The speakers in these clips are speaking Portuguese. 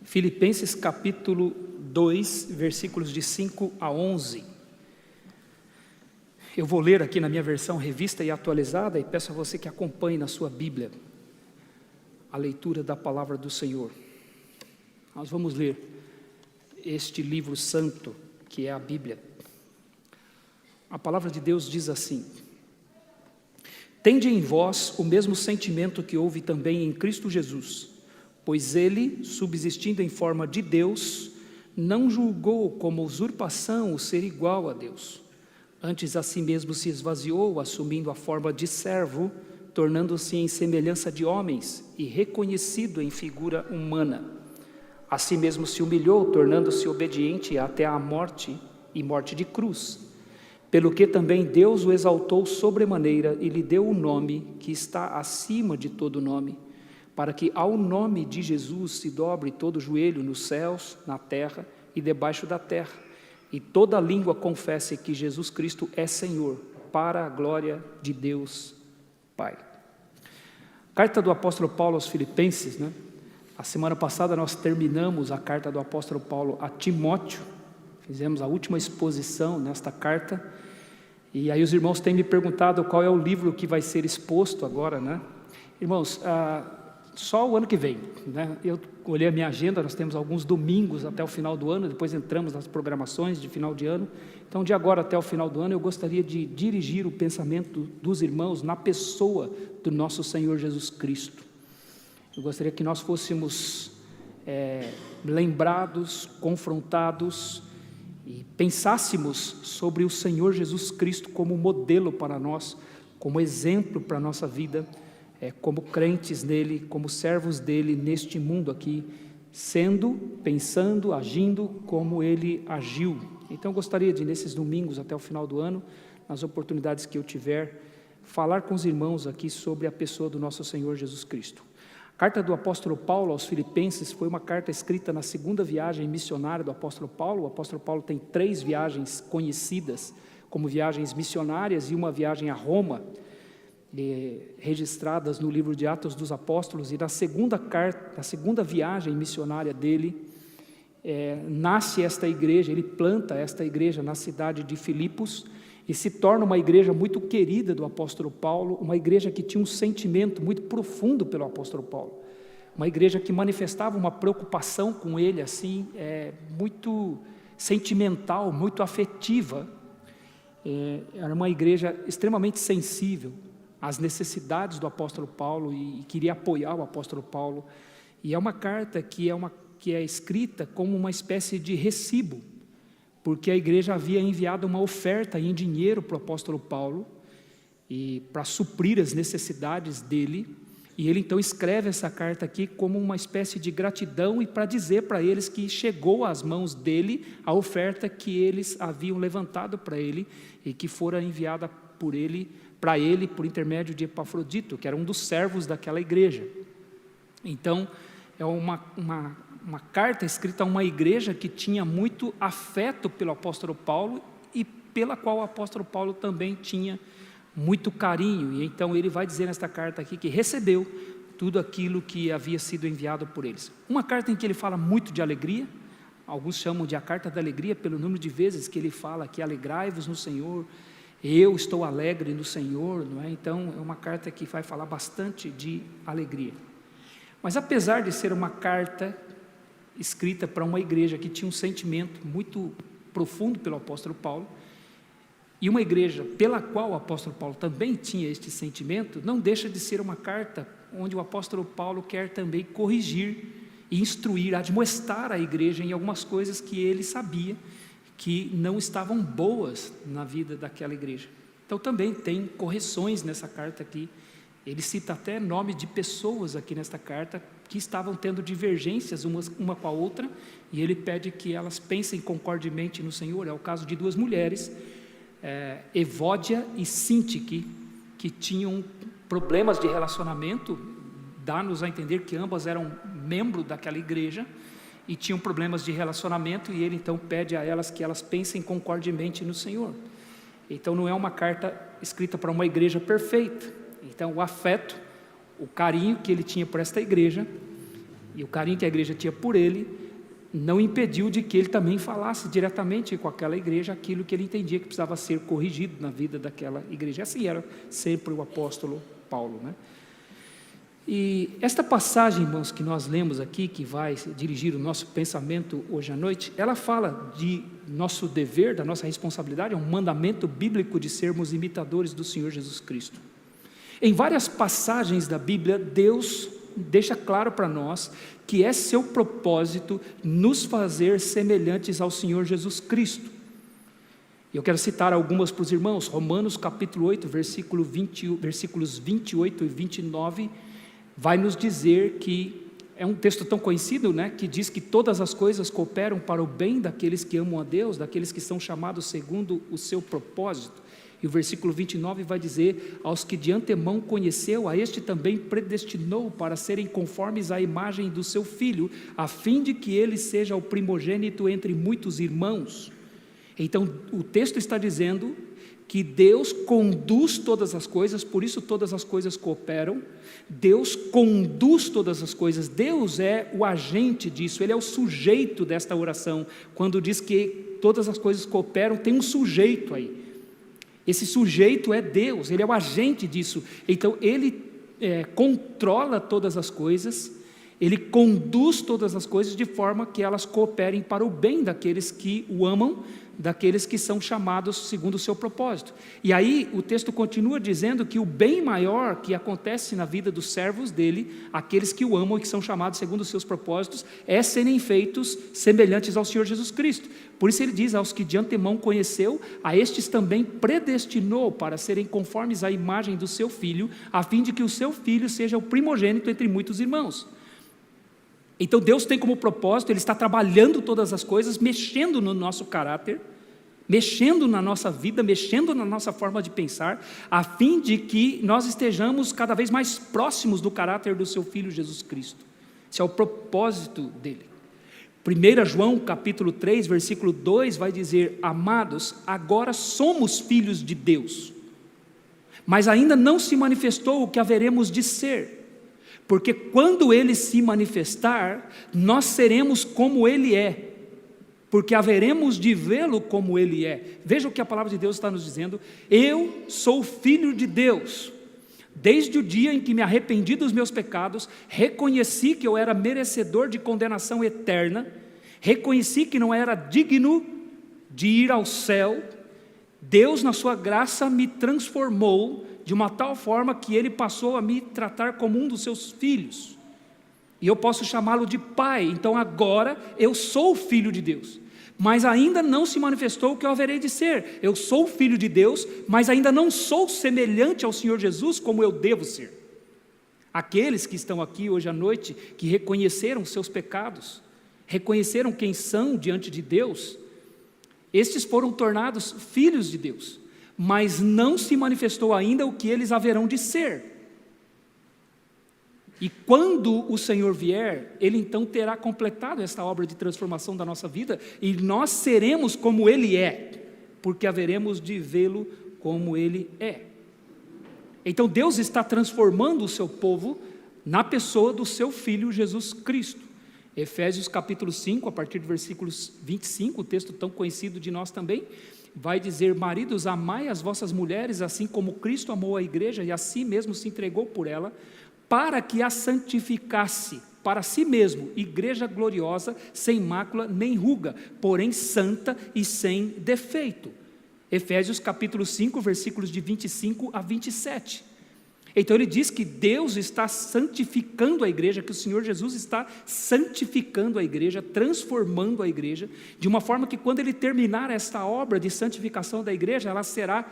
Filipenses capítulo 2, versículos de 5 a 11. Eu vou ler aqui na minha versão revista e atualizada e peço a você que acompanhe na sua Bíblia a leitura da palavra do Senhor. Nós vamos ler este livro santo que é a Bíblia. A palavra de Deus diz assim: Tende em vós o mesmo sentimento que houve também em Cristo Jesus, pois ele, subsistindo em forma de Deus, não julgou como usurpação o ser igual a Deus. Antes a si mesmo se esvaziou, assumindo a forma de servo, tornando-se em semelhança de homens e reconhecido em figura humana. A si mesmo se humilhou, tornando-se obediente até à morte e morte de cruz. Pelo que também Deus o exaltou sobremaneira e lhe deu o nome que está acima de todo nome, para que ao nome de Jesus se dobre todo o joelho nos céus, na terra e debaixo da terra, e toda língua confesse que Jesus Cristo é Senhor, para a glória de Deus Pai. Carta do apóstolo Paulo aos Filipenses, né? A semana passada nós terminamos a carta do apóstolo Paulo a Timóteo, fizemos a última exposição nesta carta, e aí os irmãos têm me perguntado qual é o livro que vai ser exposto agora, né? Irmãos, só o ano que vem, né? Eu olhei a minha agenda, nós temos alguns domingos até o final do ano, depois entramos nas programações de final de ano, então de agora até o final do ano eu gostaria de dirigir o pensamento dos irmãos na pessoa do nosso Senhor Jesus Cristo. Eu gostaria que nós fôssemos lembrados, confrontados e pensássemos sobre o Senhor Jesus Cristo como modelo para nós, como exemplo para a nossa vida, como crentes nele, como servos dele neste mundo aqui, sendo, pensando, agindo como ele agiu. Então eu gostaria de, nesses domingos até o final do ano, nas oportunidades que eu tiver, falar com os irmãos aqui sobre a pessoa do nosso Senhor Jesus Cristo. A carta do apóstolo Paulo aos Filipenses foi uma carta escrita na segunda viagem missionária do apóstolo Paulo. O apóstolo Paulo tem 3 viagens conhecidas como viagens missionárias e uma viagem a Roma, registradas no livro de Atos dos Apóstolos. E na segunda viagem missionária dele, nasce esta igreja, ele planta esta igreja na cidade de Filipos, e se torna uma igreja muito querida do apóstolo Paulo, uma igreja que tinha um sentimento muito profundo pelo apóstolo Paulo, uma igreja que manifestava uma preocupação com ele, assim, muito sentimental, muito afetiva. Era uma igreja extremamente sensível às necessidades do apóstolo Paulo e queria apoiar o apóstolo Paulo. E é uma carta que é escrita como uma espécie de recibo, porque a igreja havia enviado uma oferta em dinheiro para o apóstolo Paulo, e para suprir as necessidades dele, e ele então escreve essa carta aqui como uma espécie de gratidão e para dizer para eles que chegou às mãos dele a oferta que eles haviam levantado para ele, e que fora enviada para ele por intermédio de Epafrodito, que era um dos servos daquela igreja. Então, é uma carta escrita a uma igreja que tinha muito afeto pelo apóstolo Paulo e pela qual o apóstolo Paulo também tinha muito carinho. E então ele vai dizer nesta carta aqui que recebeu tudo aquilo que havia sido enviado por eles. Uma carta em que ele fala muito de alegria, alguns chamam de a carta da alegria pelo número de vezes que ele fala que alegrai-vos no Senhor, eu estou alegre no Senhor, não é? Então é uma carta que vai falar bastante de alegria. Mas apesar de ser uma carta escrita para uma igreja que tinha um sentimento muito profundo pelo apóstolo Paulo, e uma igreja pela qual o apóstolo Paulo também tinha este sentimento, não deixa de ser uma carta onde o apóstolo Paulo quer também corrigir e instruir, admoestar a igreja em algumas coisas que ele sabia que não estavam boas na vida daquela igreja. Então também tem correções nessa carta aqui. Ele cita até nome de pessoas aqui nesta carta que estavam tendo divergências uma com a outra, e ele pede que elas pensem concordemente no Senhor. É o caso de 2 mulheres, Evódia e Sintique, que tinham problemas de relacionamento. Dá-nos a entender que ambas eram membros daquela igreja e tinham problemas de relacionamento, e ele então pede a elas que elas pensem concordemente no Senhor. Então não é uma carta escrita para uma igreja perfeita. Então o afeto, o carinho que ele tinha por esta igreja E o carinho que a igreja tinha por ele não impediu de que ele também falasse diretamente com aquela igreja aquilo que ele entendia que precisava ser corrigido na vida daquela igreja. Assim era sempre o apóstolo Paulo, né? E esta passagem, irmãos, que nós lemos aqui, que vai dirigir o nosso pensamento hoje à noite, ela fala de nosso dever, da nossa responsabilidade, é um mandamento bíblico de sermos imitadores do Senhor Jesus Cristo. Em várias passagens da Bíblia, Deus deixa claro para nós que é seu propósito nos fazer semelhantes ao Senhor Jesus Cristo. Eu quero citar algumas para os irmãos. Romanos capítulo 8, versículos 28 e 29, vai nos dizer que, é um texto tão conhecido, né, que diz que todas as coisas cooperam para o bem daqueles que amam a Deus, daqueles que são chamados segundo o seu propósito. E o versículo 29 vai dizer: aos que de antemão conheceu, a este também predestinou para serem conformes à imagem do seu Filho, a fim de que ele seja o primogênito entre muitos irmãos. Então o texto está dizendo que Deus conduz todas as coisas, por isso todas as coisas cooperam. Deus conduz todas as coisas, Deus é o agente disso, Ele é o sujeito desta oração. Quando diz que todas as coisas cooperam, tem um sujeito aí. Esse sujeito é Deus, Ele é o agente disso. Então Ele controla todas as coisas, Ele conduz todas as coisas de forma que elas cooperem para o bem daqueles que o amam, daqueles que são chamados segundo o seu propósito. E aí o texto continua dizendo que o bem maior que acontece na vida dos servos dele, aqueles que o amam e que são chamados segundo os seus propósitos, é serem feitos semelhantes ao Senhor Jesus Cristo. Por isso ele diz: aos que de antemão conheceu, a estes também predestinou para serem conformes à imagem do seu Filho, a fim de que o seu Filho seja o primogênito entre muitos irmãos. Então Deus tem como propósito, Ele está trabalhando todas as coisas, mexendo no nosso caráter, mexendo na nossa vida, mexendo na nossa forma de pensar, a fim de que nós estejamos cada vez mais próximos do caráter do seu Filho Jesus Cristo. Esse é o propósito dele. 1 João capítulo 3, versículo 2 vai dizer: amados, agora somos filhos de Deus, mas ainda não se manifestou o que haveremos de ser. Porque quando Ele se manifestar, nós seremos como Ele é, porque haveremos de vê-lo como Ele é. Veja o que a palavra de Deus está nos dizendo: eu sou filho de Deus, desde o dia em que me arrependi dos meus pecados, reconheci que eu era merecedor de condenação eterna, reconheci que não era digno de ir ao céu. Deus, na sua graça, me transformou de uma tal forma que Ele passou a me tratar como um dos seus filhos, e eu posso chamá-lo de pai. Então agora eu sou filho de Deus, mas ainda não se manifestou o que eu haverei de ser. Eu sou filho de Deus, mas ainda não sou semelhante ao Senhor Jesus como eu devo ser. Aqueles que estão aqui hoje à noite, que reconheceram seus pecados, reconheceram quem são diante de Deus, estes foram tornados filhos de Deus, mas não se manifestou ainda o que eles haverão de ser. E quando o Senhor vier, Ele então terá completado esta obra de transformação da nossa vida, e nós seremos como Ele é, porque haveremos de vê-lo como Ele é. Então Deus está transformando o seu povo na pessoa do seu Filho Jesus Cristo. Efésios capítulo 5, a partir do versículos 25, o texto tão conhecido de nós também, vai dizer: maridos, amai as vossas mulheres, assim como Cristo amou a igreja e a si mesmo se entregou por ela, para que a santificasse para si mesmo, igreja gloriosa, sem mácula nem ruga, porém santa e sem defeito. Efésios capítulo 5, versículos de 25 a 27. Então ele diz que Deus está santificando a igreja, que o Senhor Jesus está santificando a igreja, transformando a igreja, de uma forma que quando Ele terminar esta obra de santificação da igreja, ela será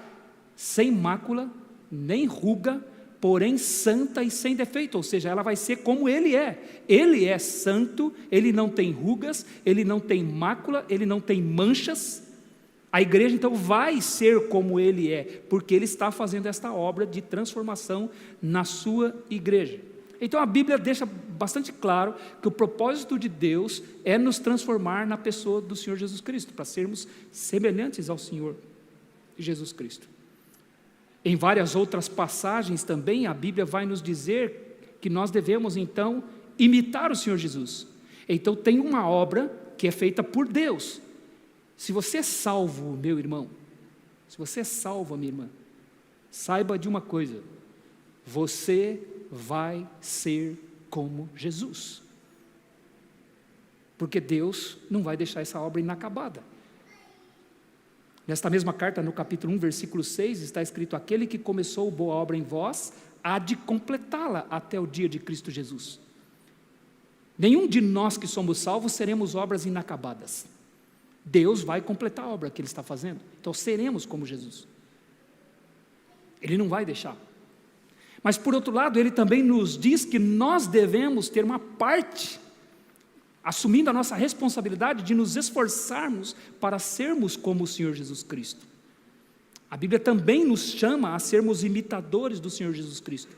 sem mácula, nem ruga, porém santa e sem defeito, ou seja, ela vai ser como Ele é. Ele é santo, Ele não tem rugas, Ele não tem mácula, Ele não tem manchas. A igreja então vai ser como Ele é, porque Ele está fazendo esta obra de transformação na sua igreja. Então a Bíblia deixa bastante claro que o propósito de Deus é nos transformar na pessoa do Senhor Jesus Cristo, para sermos semelhantes ao Senhor Jesus Cristo. Em várias outras passagens também a Bíblia vai nos dizer que nós devemos então imitar o Senhor Jesus. Então tem uma obra que é feita por Deus. Se você é salvo, meu irmão, se você é salva, minha irmã, saiba de uma coisa: você vai ser como Jesus, porque Deus não vai deixar essa obra inacabada. Nesta mesma carta, no capítulo 1, versículo 6, está escrito: aquele que começou boa obra em vós, há de completá-la até o dia de Cristo Jesus. Nenhum de nós que somos salvos seremos obras inacabadas. Deus vai completar a obra que Ele está fazendo, então seremos como Jesus. Ele não vai deixar. Mas por outro lado, Ele também nos diz que nós devemos ter uma parte, assumindo a nossa responsabilidade de nos esforçarmos para sermos como o Senhor Jesus Cristo. A Bíblia também nos chama a sermos imitadores do Senhor Jesus Cristo.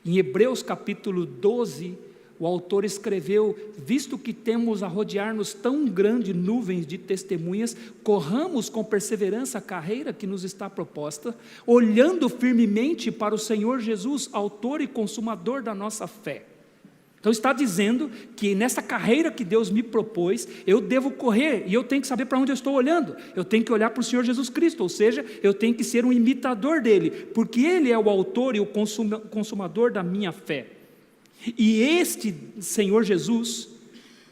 Em Hebreus capítulo 12, o autor escreveu: visto que temos a rodear-nos tão grande nuvens de testemunhas, corramos com perseverança a carreira que nos está proposta, olhando firmemente para o Senhor Jesus, autor e consumador da nossa fé. Então está dizendo que nessa carreira que Deus me propôs, eu devo correr, e eu tenho que saber para onde eu estou olhando. Eu tenho que olhar para o Senhor Jesus Cristo, ou seja, eu tenho que ser um imitador dele, porque Ele é o autor e o consumador da minha fé. E este Senhor Jesus,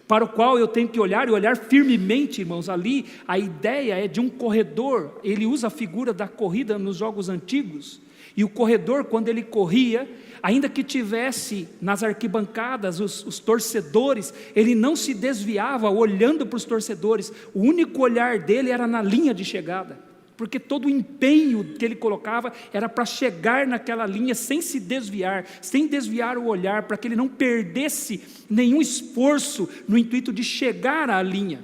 para o qual eu tenho que olhar, e olhar firmemente, irmãos, ali a ideia é de um corredor. Ele usa a figura da corrida nos jogos antigos, e o corredor, quando ele corria, ainda que tivesse nas arquibancadas os torcedores, ele não se desviava olhando para os torcedores. O único olhar dele era na linha de chegada, porque todo o empenho que ele colocava era para chegar naquela linha sem se desviar, sem desviar o olhar, para que ele não perdesse nenhum esforço no intuito de chegar à linha.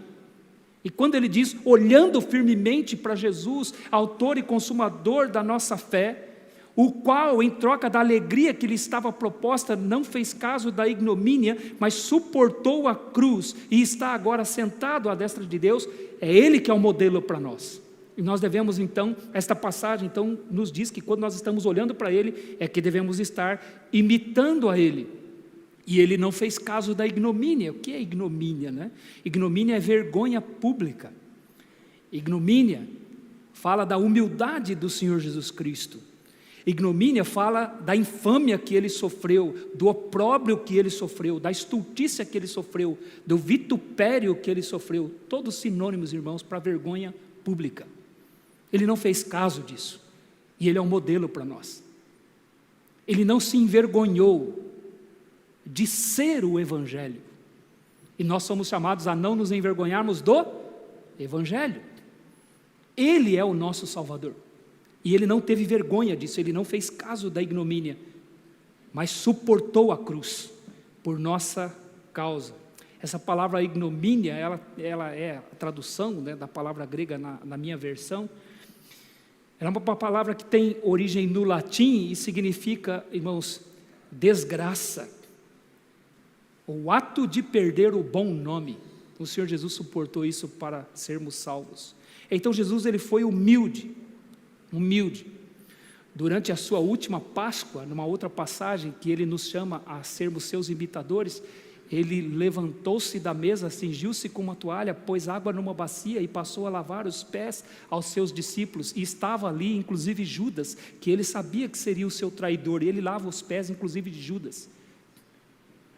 E quando ele diz, olhando firmemente para Jesus, autor e consumador da nossa fé, o qual, em troca da alegria que lhe estava proposta, não fez caso da ignomínia, mas suportou a cruz, e está agora sentado à destra de Deus, é Ele que é o modelo para nós. E nós devemos então, esta passagem então nos diz que quando nós estamos olhando para Ele, é que devemos estar imitando a Ele. E Ele não fez caso da ignomínia. O que é ignomínia, né? Ignomínia é vergonha pública. Ignomínia fala da humildade do Senhor Jesus Cristo. Ignomínia fala da infâmia que Ele sofreu, do opróbrio que Ele sofreu, da estultícia que Ele sofreu, do vitupério que Ele sofreu. Todos sinônimos, irmãos, para vergonha pública. Ele não fez caso disso, e Ele é um modelo para nós. Ele não se envergonhou de ser o Evangelho, e nós somos chamados a não nos envergonharmos do Evangelho. Ele é o nosso Salvador, e Ele não teve vergonha disso. Ele não fez caso da ignomínia, mas suportou a cruz por nossa causa. Essa palavra ignomínia, ela é a tradução, né, da palavra grega na minha versão. Ela é uma palavra que tem origem no latim e significa, irmãos, desgraça, o ato de perder o bom nome. O Senhor Jesus suportou isso para sermos salvos. Então Jesus, Ele foi humilde. Durante a sua última Páscoa, numa outra passagem que Ele nos chama a sermos seus imitadores, Ele levantou-se da mesa, cingiu-se com uma toalha, pôs água numa bacia e passou a lavar os pés aos seus discípulos. E estava ali, inclusive, Judas, que Ele sabia que seria o seu traidor, e Ele lava os pés, inclusive, de Judas.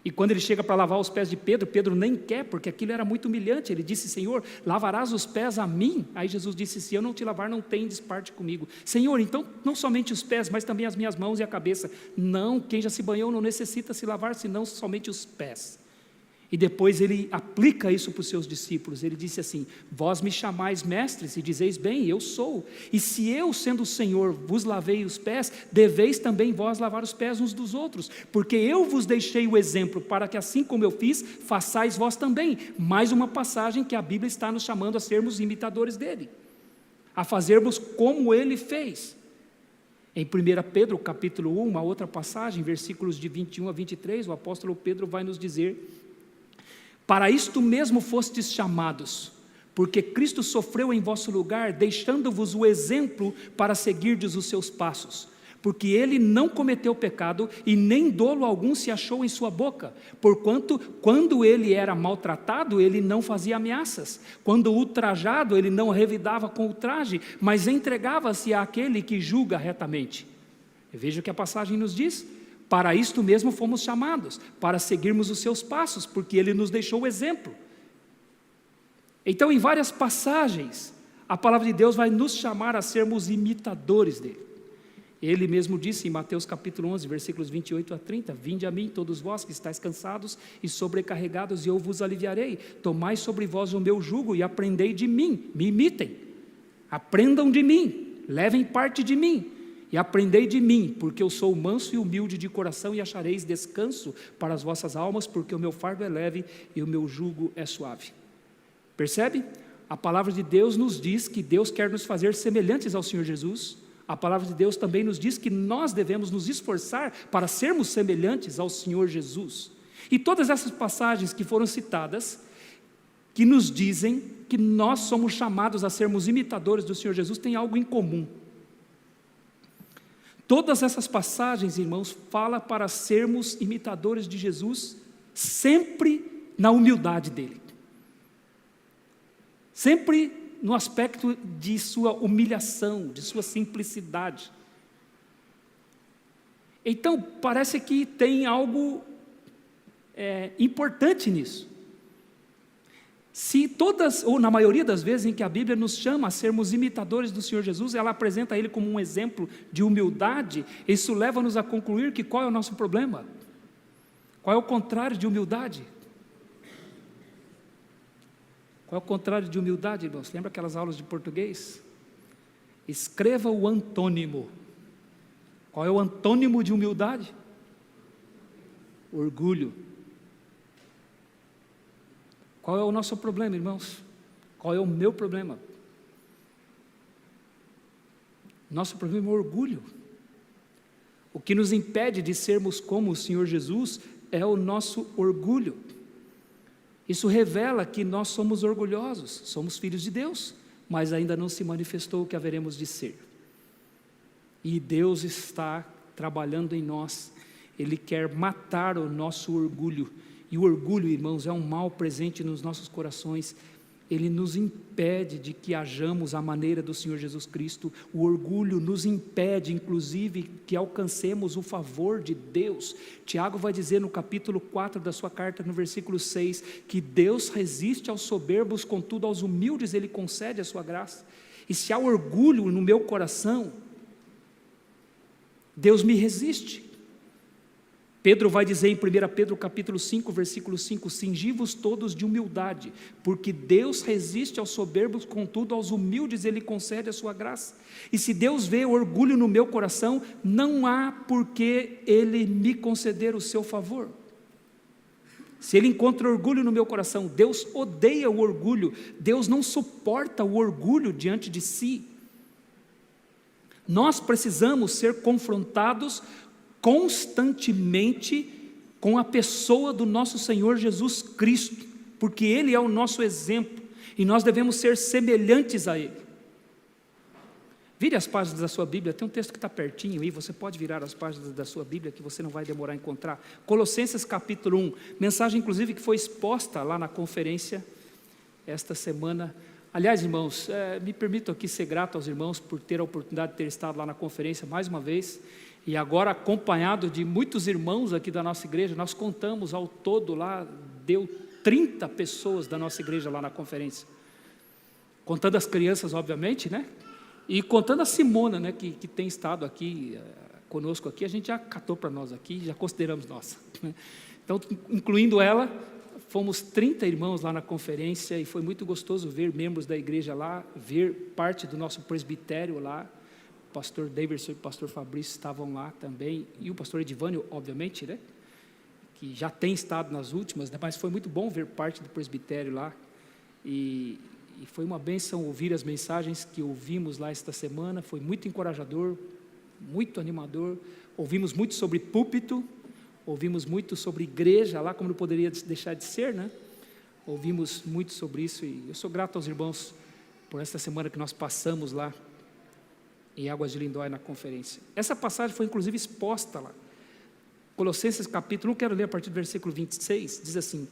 E quando Ele chega para lavar os pés de Pedro, Pedro nem quer, porque aquilo era muito humilhante. Ele disse: Senhor, lavarás os pés a mim? Aí Jesus disse: se eu não te lavar, não tendes parte comigo. Senhor, então não somente os pés, mas também as minhas mãos e a cabeça. Não, quem já se banhou não necessita se lavar, senão somente os pés. E depois Ele aplica isso para os seus discípulos. Ele disse assim: vós me chamais mestres e dizeis bem, eu sou. E se eu, sendo o Senhor, vos lavei os pés, deveis também vós lavar os pés uns dos outros, porque eu vos deixei o exemplo, para que assim como eu fiz, façais vós também. Mais uma passagem que a Bíblia está nos chamando a sermos imitadores dele, a fazermos como Ele fez. Em 1 Pedro capítulo 1, uma outra passagem, versículos de 21 a 23, o apóstolo Pedro vai nos dizer: para isto mesmo fostes chamados, porque Cristo sofreu em vosso lugar, deixando-vos o exemplo para seguirdes os seus passos. porque ele não cometeu pecado e nem dolo algum se achou em sua boca, porquanto, quando ele era maltratado, ele não fazia ameaças, quando ultrajado, ele não revidava com ultraje, mas entregava-se àquele que julga retamente. Veja o que a passagem nos diz: para isto mesmo fomos chamados, para seguirmos os seus passos, porque ele nos deixou o exemplo. Então, em várias passagens, a palavra de Deus vai nos chamar a sermos imitadores dele. Ele mesmo disse em Mateus capítulo 11, versículos 28 a 30, vinde a mim todos vós que estáis cansados e sobrecarregados, e eu vos aliviarei. Tomai sobre vós o meu jugo e aprendei de mim, me imitem, aprendam de mim, levem parte de mim, e aprendei de mim, porque eu sou manso e humilde de coração, e achareis descanso para as vossas almas, porque o meu fardo é leve e o meu jugo é suave. Percebe? A palavra de Deus nos diz que Deus quer nos fazer semelhantes ao Senhor Jesus. A palavra de Deus também nos diz que nós devemos nos esforçar para sermos semelhantes ao Senhor Jesus. E todas essas passagens que foram citadas, que nos dizem que nós somos chamados a sermos imitadores do Senhor Jesus, têm algo em comum. Todas essas passagens, irmãos, falam para sermos imitadores de Jesus, sempre na humildade dele. Sempre no aspecto de sua humilhação, de sua simplicidade. Então, parece que tem algo importante nisso. Se todas, ou na maioria das vezes em que a Bíblia nos chama a sermos imitadores do Senhor Jesus, ela apresenta Ele como um exemplo de humildade, isso leva-nos a concluir que qual é o nosso problema? Qual é o contrário de humildade? Qual é o contrário de humildade, irmãos? Lembra aquelas aulas de português? Escreva o antônimo. Qual é o antônimo de humildade? Orgulho. Qual é o nosso problema, irmãos? Qual é o meu problema? Nosso problema é o orgulho. O que nos impede de sermos como o Senhor Jesus é o nosso orgulho. Isso revela que nós somos orgulhosos, somos filhos de Deus, mas ainda não se manifestou o que haveremos de ser. E Deus está trabalhando em nós, Ele quer matar o nosso orgulho. E o orgulho, irmãos, é um mal presente nos nossos corações. Ele nos impede de que hajamos à maneira do Senhor Jesus Cristo. O orgulho nos impede, inclusive, que alcancemos o favor de Deus. Tiago vai dizer no capítulo 4 da sua carta, no versículo 6, que Deus resiste aos soberbos, contudo aos humildes Ele concede a sua graça. E se há orgulho no meu coração, Deus me resiste. Pedro vai dizer em 1 Pedro capítulo 5, versículo 5, cingi-vos todos de humildade, porque Deus resiste aos soberbos, contudo aos humildes Ele concede a sua graça. E se Deus vê orgulho no meu coração, não há por que Ele me conceder o seu favor. Se Ele encontra orgulho no meu coração, Deus odeia o orgulho, Deus não suporta o orgulho diante de si. Nós precisamos ser confrontados constantemente com a pessoa do nosso Senhor Jesus Cristo, porque Ele é o nosso exemplo, e nós devemos ser semelhantes a Ele. Vire as páginas da sua Bíblia, tem um texto que está pertinho aí, você pode virar as páginas da sua Bíblia, que você não vai demorar a encontrar. Colossenses capítulo 1, mensagem inclusive que foi exposta lá na conferência, esta semana. Aliás, irmãos, me permito aqui ser grato aos irmãos por ter a oportunidade de ter estado lá na conferência mais uma vez, e agora acompanhado de muitos irmãos aqui da nossa igreja. Nós contamos ao todo lá, deu 30 pessoas da nossa igreja lá na conferência, contando as crianças obviamente, né? E contando a Simona, né, que tem estado aqui conosco aqui, a gente já catou para nós aqui, já consideramos nossa. Então, incluindo ela, fomos 30 irmãos lá na conferência, e foi muito gostoso ver membros da igreja lá, ver parte do nosso presbitério lá. O pastor Davidson e o pastor Fabrício estavam lá também, e o pastor Edivânio, obviamente, né, que já tem estado nas últimas, né, mas foi muito bom ver parte do presbitério lá, e foi uma bênção ouvir as mensagens que ouvimos lá esta semana. Foi muito encorajador, muito animador. Ouvimos muito sobre púlpito, ouvimos muito sobre igreja lá, como não poderia deixar de ser, né? Ouvimos muito sobre isso, e eu sou grato aos irmãos por esta semana que nós passamos lá. em Águas de Lindóia na conferência. Essa passagem foi inclusive exposta lá. Colossenses capítulo 1, quero ler a partir do versículo 26, diz assim: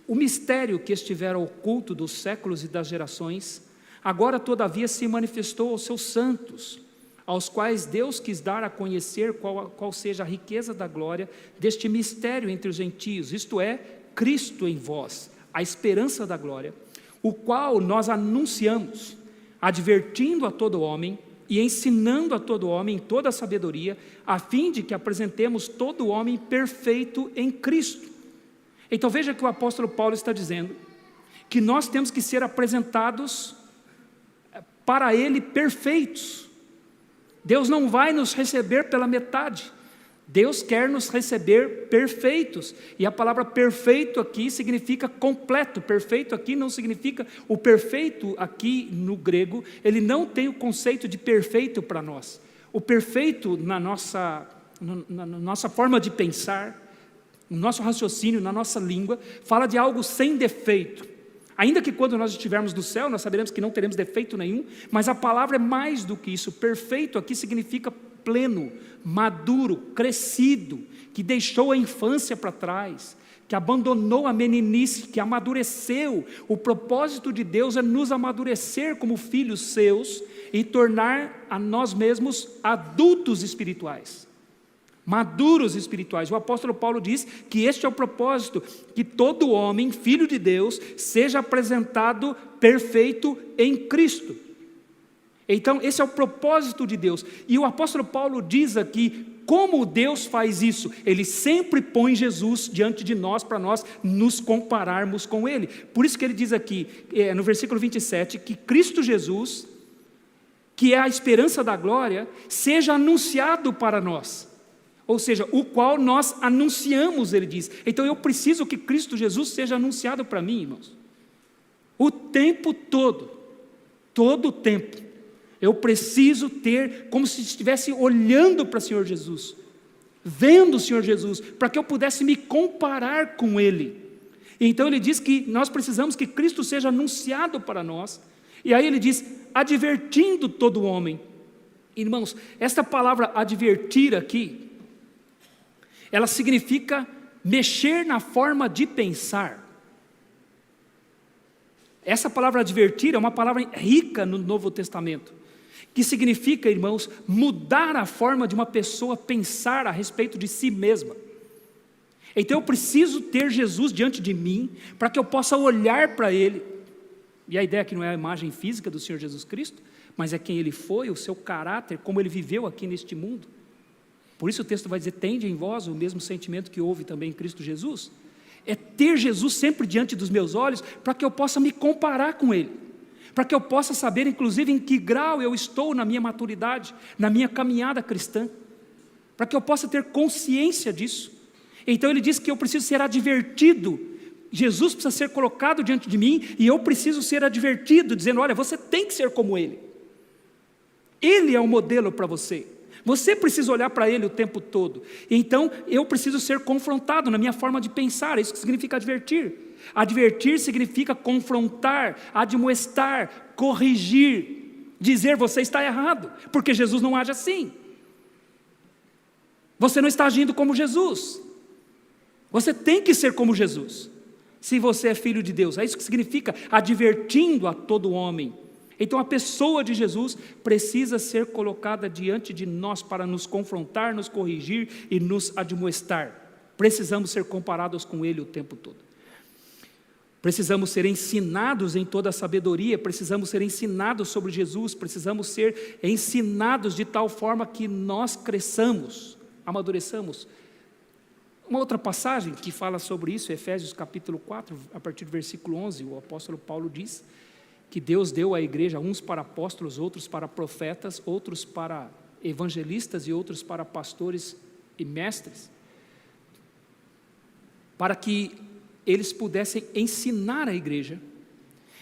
o mistério que estivera oculto dos séculos e das gerações, agora todavia se manifestou aos seus santos, aos quais Deus quis dar a conhecer qual seja a riqueza da glória deste mistério entre os gentios, isto é, Cristo em vós, a esperança da glória, o qual nós anunciamos, advertindo a todo homem e ensinando a todo homem em toda a sabedoria, a fim de que apresentemos todo homem perfeito em Cristo. Então veja que o apóstolo Paulo está dizendo que nós temos que ser apresentados para Ele perfeitos. Deus não vai nos receber pela metade, Deus quer nos receber perfeitos, e a palavra perfeito aqui significa completo. Perfeito aqui não significa, o perfeito aqui no grego, ele não tem o conceito de perfeito para nós. O perfeito na nossa forma de pensar, no nosso raciocínio, na nossa língua, fala de algo sem defeito. Ainda que quando nós estivermos no céu, nós saberemos que não teremos defeito nenhum, mas a palavra é mais do que isso. Perfeito aqui significa pleno, maduro, crescido, que deixou a infância para trás, que abandonou a meninice, que amadureceu. O propósito de Deus é nos amadurecer como filhos seus e tornar a nós mesmos adultos espirituais, maduros espirituais. O apóstolo Paulo diz que este é o propósito, que todo homem, filho de Deus, seja apresentado perfeito em Cristo. Então esse é o propósito de Deus, e o apóstolo Paulo diz aqui, como Deus faz isso? Ele sempre põe Jesus diante de nós, para nós nos compararmos com Ele. Por isso que ele diz aqui, no versículo 27, que Cristo Jesus, que é a esperança da glória, seja anunciado para nós. Ou seja, o qual nós anunciamos, ele diz. Então eu preciso que Cristo Jesus seja anunciado para mim, irmãos. O tempo todo, todo o tempo, eu preciso ter, como se estivesse olhando para o Senhor Jesus, vendo o Senhor Jesus, para que eu pudesse me comparar com Ele. Então ele diz que nós precisamos que Cristo seja anunciado para nós, e aí ele diz, advertindo todo homem. Irmãos, esta palavra advertir aqui, ela significa mexer na forma de pensar. Essa palavra advertir é uma palavra rica no Novo Testamento, que significa, irmãos, mudar a forma de uma pessoa pensar a respeito de si mesma. Então eu preciso ter Jesus diante de mim, para que eu possa olhar para Ele, e a ideia aqui não é a imagem física do Senhor Jesus Cristo, mas é quem Ele foi, o seu caráter, como Ele viveu aqui neste mundo. Por isso o texto vai dizer, tende em vós o mesmo sentimento que houve também em Cristo Jesus. É ter Jesus sempre diante dos meus olhos, para que eu possa me comparar com Ele, para que eu possa saber inclusive em que grau eu estou na minha maturidade, na minha caminhada cristã, para que eu possa ter consciência disso. Então ele diz que eu preciso ser advertido, Jesus precisa ser colocado diante de mim, e eu preciso ser advertido, dizendo, olha, você tem que ser como Ele. Ele é o modelo para você. Você precisa olhar para Ele o tempo todo. Então eu preciso ser confrontado na minha forma de pensar. É isso que significa advertir. Advertir significa confrontar, admoestar, corrigir, dizer você está errado, porque Jesus não age assim. Você não está agindo como Jesus. Você tem que ser como Jesus, se você é filho de Deus. É isso que significa advertindo a todo homem. Então a pessoa de Jesus precisa ser colocada diante de nós para nos confrontar, nos corrigir e nos admoestar. Precisamos ser comparados com Ele o tempo todo. Precisamos ser ensinados em toda a sabedoria, precisamos ser ensinados sobre Jesus, precisamos ser ensinados de tal forma que nós cresçamos, amadureçamos. Uma outra passagem que fala sobre isso, Efésios capítulo 4, a partir do versículo 11, o apóstolo Paulo diz que Deus deu à igreja uns para apóstolos, outros para profetas, outros para evangelistas e outros para pastores e mestres, para que eles pudessem ensinar a igreja,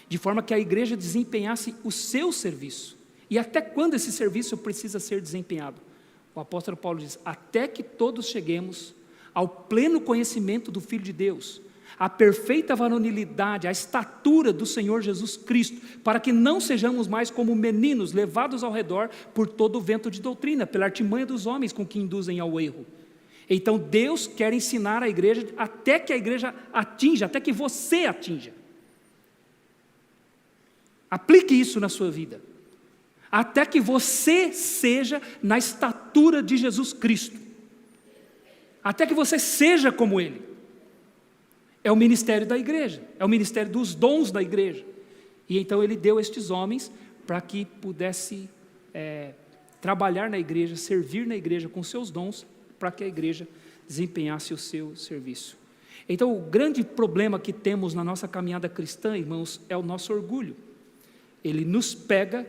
de forma que a igreja desempenhasse o seu serviço. E até quando esse serviço precisa ser desempenhado? O apóstolo Paulo diz, até que todos cheguemos ao pleno conhecimento do Filho de Deus, a perfeita varonilidade, a estatura do Senhor Jesus Cristo, para que não sejamos mais como meninos levados ao redor por todo o vento de doutrina, pela artimanha dos homens com que induzem ao erro. Então Deus quer ensinar a igreja até que a igreja atinja, até que você atinja. Aplique isso na sua vida. Até que você seja na estatura de Jesus Cristo. Até que você seja como Ele. É o ministério da igreja, é o ministério dos dons da igreja. E então Ele deu estes homens para que pudesse trabalhar na igreja, servir na igreja com seus dons, para que a igreja desempenhasse o seu serviço. Então o grande problema que temos na nossa caminhada cristã, irmãos, é o nosso orgulho. Ele nos pega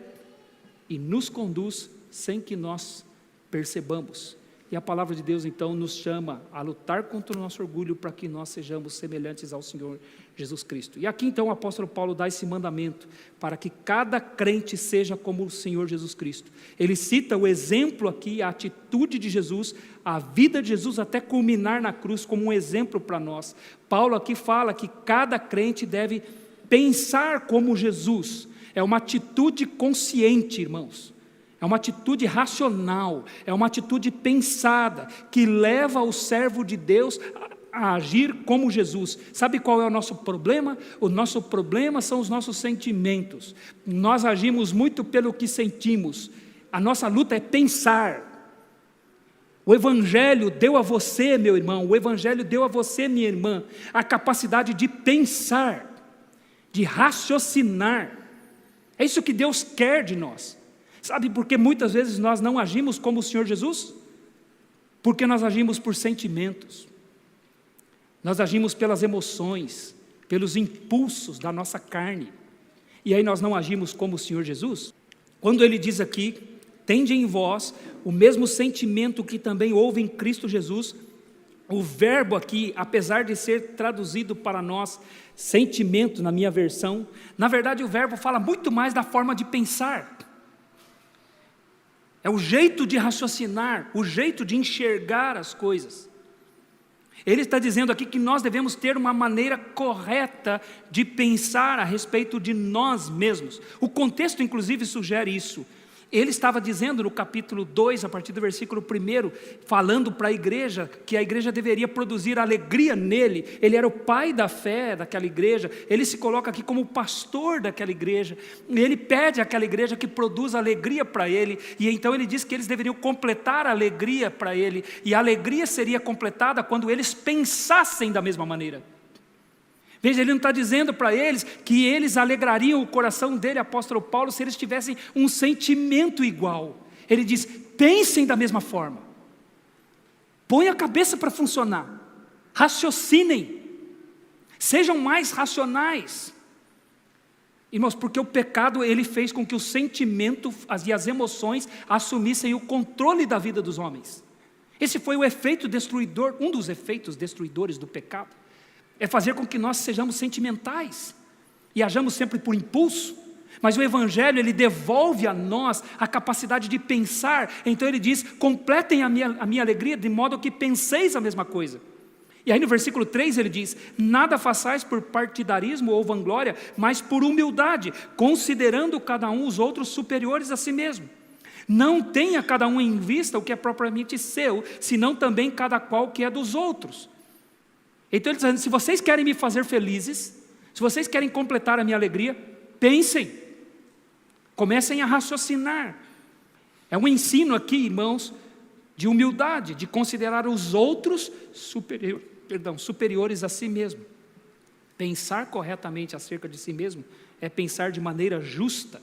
e nos conduz sem que nós percebamos. E a palavra de Deus então nos chama a lutar contra o nosso orgulho para que nós sejamos semelhantes ao Senhor Jesus Cristo. E aqui então o apóstolo Paulo dá esse mandamento para que cada crente seja como o Senhor Jesus Cristo. Ele cita o exemplo aqui, a atitude de Jesus, a vida de Jesus até culminar na cruz como um exemplo para nós. Paulo aqui fala que cada crente deve pensar como Jesus. É uma atitude consciente, irmãos. É uma atitude racional, é uma atitude pensada, que leva o servo de Deus a agir como Jesus. Sabe qual é o nosso problema? O nosso problema são os nossos sentimentos. Nós agimos muito pelo que sentimos. A nossa luta é pensar. O Evangelho deu a você, meu irmão, o Evangelho deu a você, minha irmã, a capacidade de pensar, de raciocinar. É isso que Deus quer de nós. Sabe por que muitas vezes nós não agimos como o Senhor Jesus? Porque nós agimos por sentimentos. Nós agimos pelas emoções, pelos impulsos da nossa carne. E aí nós não agimos como o Senhor Jesus? Quando Ele diz aqui, tende em vós o mesmo sentimento que também houve em Cristo Jesus, o verbo aqui, apesar de ser traduzido para nós, sentimento na minha versão, na verdade o verbo fala muito mais da forma de pensar. É o jeito de raciocinar, o jeito de enxergar as coisas. Ele está dizendo aqui que nós devemos ter uma maneira correta de pensar a respeito de nós mesmos. O contexto, inclusive, sugere isso. Ele estava dizendo no capítulo 2, a partir do versículo 1, falando para a igreja, que a igreja deveria produzir alegria nele. Ele era o pai da fé daquela igreja, ele se coloca aqui como o pastor daquela igreja, e ele pede àquela igreja que produza alegria para ele, e então ele diz que eles deveriam completar a alegria para ele, e a alegria seria completada quando eles pensassem da mesma maneira. Veja, ele não está dizendo para eles que eles alegrariam o coração dele, apóstolo Paulo, se eles tivessem um sentimento igual. Ele diz, pensem da mesma forma. Põe a cabeça para funcionar. Raciocinem. Sejam mais racionais. Irmãos, porque o pecado, ele fez com que o sentimento e as emoções assumissem o controle da vida dos homens. Esse foi o efeito destruidor, um dos efeitos destruidores do pecado. É fazer com que nós sejamos sentimentais e hajamos sempre por impulso, mas o Evangelho, ele devolve a nós a capacidade de pensar. Então ele diz, completem a minha alegria de modo que penseis a mesma coisa. E aí no versículo 3 ele diz, nada façais por partidarismo ou vanglória, mas por humildade, considerando cada um os outros superiores a si mesmo. Não tenha cada um em vista o que é propriamente seu, senão também cada qual o que é dos outros. Então ele está dizendo, se vocês querem me fazer felizes, se vocês querem completar a minha alegria, pensem, comecem a raciocinar. É um ensino aqui, irmãos, de humildade, de considerar os outros superiores a si mesmo. Pensar corretamente acerca de si mesmo é pensar de maneira justa,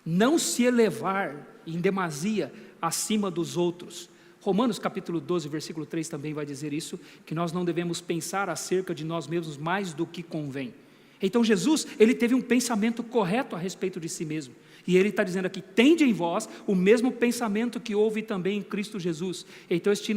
não se elevar em demasia acima dos outros. Romanos capítulo 12, versículo 3 também vai dizer isso, que nós não devemos pensar acerca de nós mesmos mais do que convém. Então Jesus, ele teve um pensamento correto a respeito de si mesmo. E ele está dizendo aqui, tende em vós o mesmo pensamento que houve também em Cristo Jesus. Então este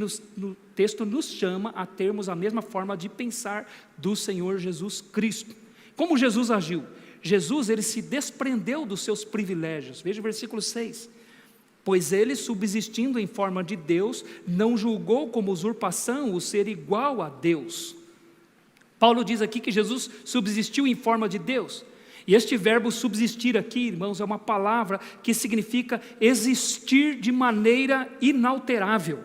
texto nos chama a termos a mesma forma de pensar do Senhor Jesus Cristo. Como Jesus agiu? Jesus, ele se desprendeu dos seus privilégios. Veja o versículo 6. Pois ele, subsistindo em forma de Deus, não julgou como usurpação o ser igual a Deus. Paulo diz aqui que Jesus subsistiu em forma de Deus. E este verbo subsistir aqui, irmãos, é uma palavra que significa existir de maneira inalterável.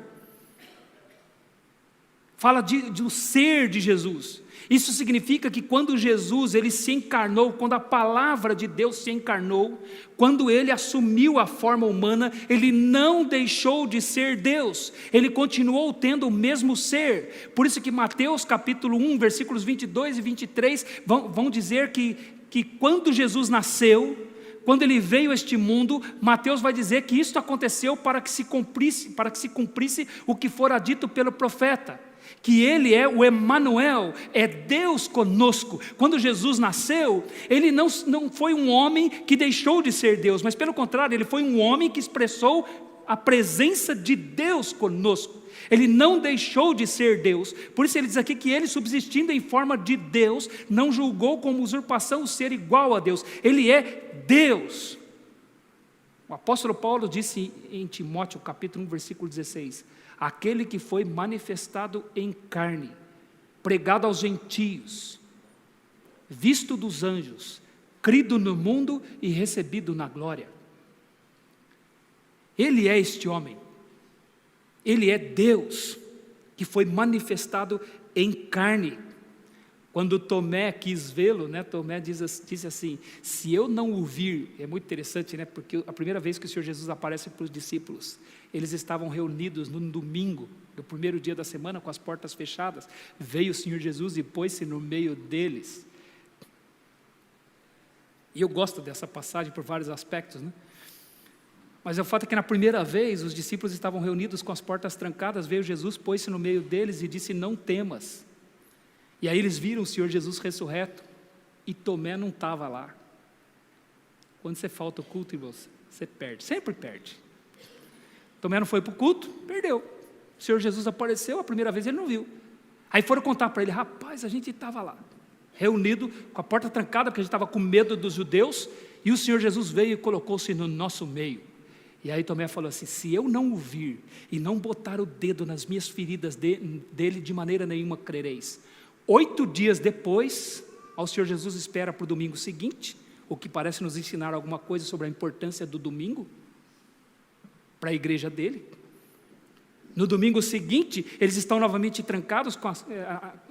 Fala do ser de Jesus. Isso significa que quando Jesus ele se encarnou, quando a palavra de Deus se encarnou, quando ele assumiu a forma humana, ele não deixou de ser Deus, ele continuou tendo o mesmo ser. Por isso que Mateus capítulo 1, versículos 22 e 23 vão dizer que quando Jesus nasceu, quando ele veio a este mundo, Mateus vai dizer que isso aconteceu para que se cumprisse o que fora dito pelo profeta, que ele é o Emanuel, é Deus conosco. Quando Jesus nasceu, ele não foi um homem que deixou de ser Deus, mas pelo contrário, ele foi um homem que expressou a presença de Deus conosco. Ele não deixou de ser Deus. Por isso ele diz aqui que ele, subsistindo em forma de Deus, não julgou como usurpação o ser igual a Deus. Ele é Deus. O apóstolo Paulo disse em Timóteo capítulo 1, versículo 16: aquele que foi manifestado em carne, pregado aos gentios, visto dos anjos, crido no mundo e recebido na glória. Ele é este homem. Ele é Deus, que foi manifestado em carne. Quando Tomé quis vê-lo, Tomé disse assim: se eu não o vir, é muito interessante, porque a primeira vez que o Senhor Jesus aparece para os discípulos, eles estavam reunidos no domingo, no primeiro dia da semana, com as portas fechadas, veio o Senhor Jesus e pôs-se no meio deles. E eu gosto dessa passagem por vários aspectos, Mas o fato é que na primeira vez, os discípulos estavam reunidos com as portas trancadas, veio Jesus, pôs-se no meio deles e disse: não temas. E aí eles viram o Senhor Jesus ressurreto, e Tomé não estava lá. Quando você falta o culto, você perde, sempre perde. Tomé não foi para o culto, perdeu. O Senhor Jesus apareceu, a primeira vez ele não viu. Aí foram contar para ele: rapaz, a gente estava lá, reunido, com a porta trancada, porque a gente estava com medo dos judeus, e o Senhor Jesus veio e colocou-se no nosso meio. E aí Tomé falou assim: se eu não o vir, e não botar o dedo nas minhas feridas dele, de maneira nenhuma crereis. 8 dias depois, ao Senhor Jesus espera para o domingo seguinte, o que parece nos ensinar alguma coisa sobre a importância do domingo, para a igreja dele. No domingo seguinte, eles estão novamente trancados,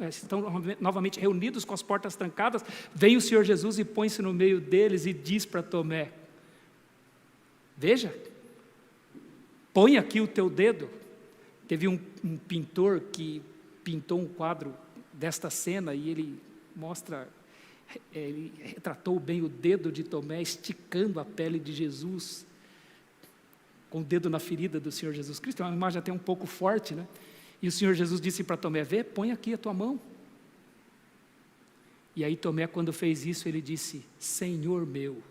estão novamente reunidos com as portas trancadas, vem o Senhor Jesus e põe-se no meio deles e diz para Tomé: veja, põe aqui o teu dedo. Teve um pintor que pintou um quadro desta cena e ele retratou bem o dedo de Tomé esticando a pele de Jesus, com o dedo na ferida do Senhor Jesus Cristo. É uma imagem até um pouco forte, E o Senhor Jesus disse para Tomé: vê, põe aqui a tua mão. E aí Tomé, quando fez isso, ele disse: Senhor meu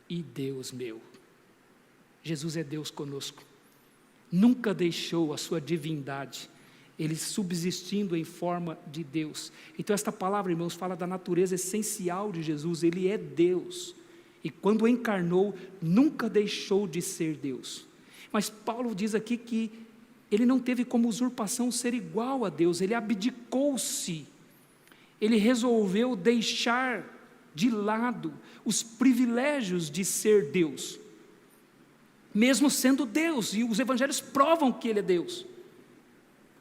e Deus meu. Jesus é Deus conosco. Nunca deixou a sua divindade, ele subsistindo em forma de Deus. Então esta palavra, irmãos, fala da natureza essencial de Jesus. Ele é Deus, e quando encarnou, nunca deixou de ser Deus. Mas Paulo diz aqui que ele não teve como usurpação ser igual a Deus, ele abdicou-se, ele resolveu deixar de lado os privilégios de ser Deus, mesmo sendo Deus, e os evangelhos provam que ele é Deus.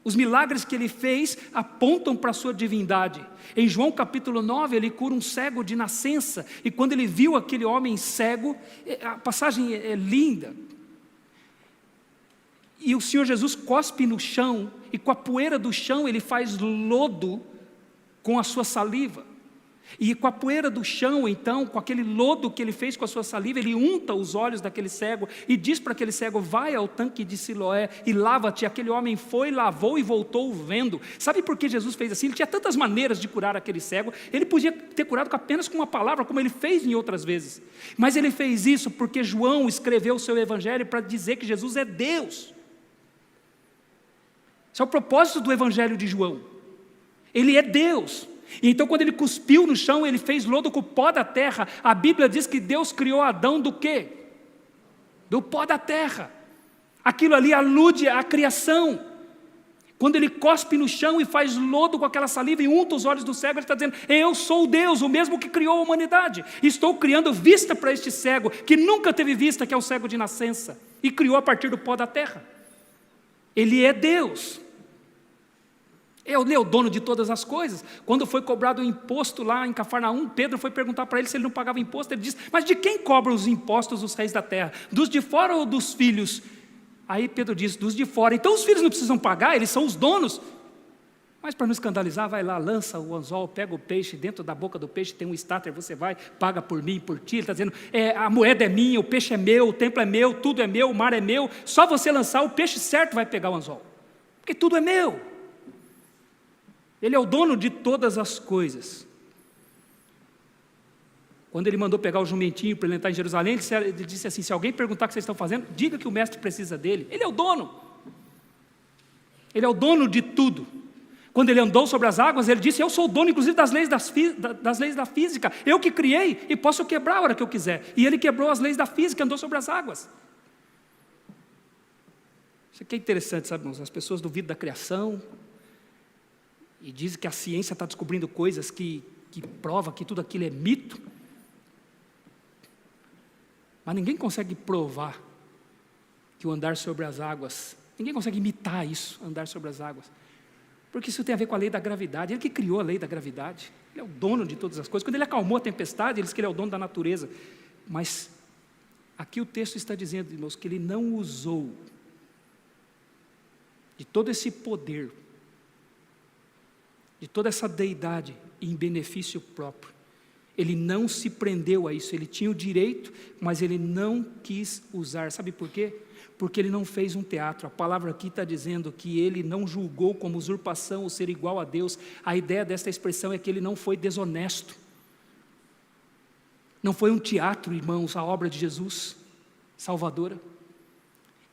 Os milagres que ele fez apontam para a sua divindade. Em João capítulo 9, ele cura um cego de nascença, e quando ele viu aquele homem cego, a passagem é linda, e o Senhor Jesus cospe no chão, e com a poeira do chão ele faz lodo com a sua saliva, e com a poeira do chão, então, com aquele lodo que ele fez com a sua saliva, ele unta os olhos daquele cego, e diz para aquele cego: vai ao tanque de Siloé e lava-te. Aquele homem foi, lavou e voltou vendo. Sabe por que Jesus fez assim? Ele tinha tantas maneiras de curar aquele cego, ele podia ter curado apenas com uma palavra, como ele fez em outras vezes, mas ele fez isso porque João escreveu o seu evangelho para dizer que Jesus é Deus. Esse é o propósito do evangelho de João, ele é Deus. Então quando ele cuspiu no chão, ele fez lodo com o pó da terra. A Bíblia diz que Deus criou Adão do quê? Do pó da terra. Aquilo ali alude à criação. Quando ele cospe no chão e faz lodo com aquela saliva e unta os olhos do cego, ele está dizendo: eu sou Deus, o mesmo que criou a humanidade. Estou criando vista para este cego, que nunca teve vista, que é o cego de nascença, e criou a partir do pó da terra. Ele é Deus. Ele é o dono de todas as coisas. Quando foi cobrado o imposto lá em Cafarnaum, Pedro foi perguntar para ele se ele não pagava imposto. Ele disse: mas de quem cobram os impostos os reis da terra? Dos de fora ou dos filhos? Aí Pedro diz: dos de fora. Então os filhos não precisam pagar, eles são os donos. Mas para não escandalizar, vai lá, lança o anzol, pega o peixe, dentro da boca do peixe tem um estáter, você vai, paga por mim, por ti. Ele está dizendo: a moeda é minha, o peixe é meu, o templo é meu, tudo é meu, o mar é meu. Só você lançar, o peixe certo vai pegar o anzol, porque tudo é meu. Ele é o dono de todas as coisas. Quando ele mandou pegar o jumentinho para ele entrar em Jerusalém, ele disse assim: se alguém perguntar o que vocês estão fazendo, diga que o mestre precisa dele. Ele é o dono. Ele é o dono de tudo. Quando ele andou sobre as águas, ele disse: eu sou o dono inclusive das leis da física. Eu que criei e posso quebrar a hora que eu quiser. E ele quebrou as leis da física, andou sobre as águas. Isso aqui é interessante, sabe, irmãos? As pessoas duvidam da criação e dizem que a ciência está descobrindo coisas que prova que tudo aquilo é mito. Mas ninguém consegue provar que o andar sobre as águas, ninguém consegue imitar isso, andar sobre as águas, porque isso tem a ver com a lei da gravidade. Ele que criou a lei da gravidade, ele é o dono de todas as coisas. Quando ele acalmou a tempestade, ele disse que ele é o dono da natureza. Mas aqui o texto está dizendo, irmãos, que ele não usou de todo esse poder, de toda essa deidade em benefício próprio. Ele não se prendeu a isso. Ele tinha o direito, mas ele não quis usar. Sabe por quê? Porque ele não fez um teatro. A palavra aqui está dizendo que ele não julgou como usurpação o ser igual a Deus. A ideia desta expressão é que ele não foi desonesto. Não foi um teatro, irmãos, a obra de Jesus salvadora.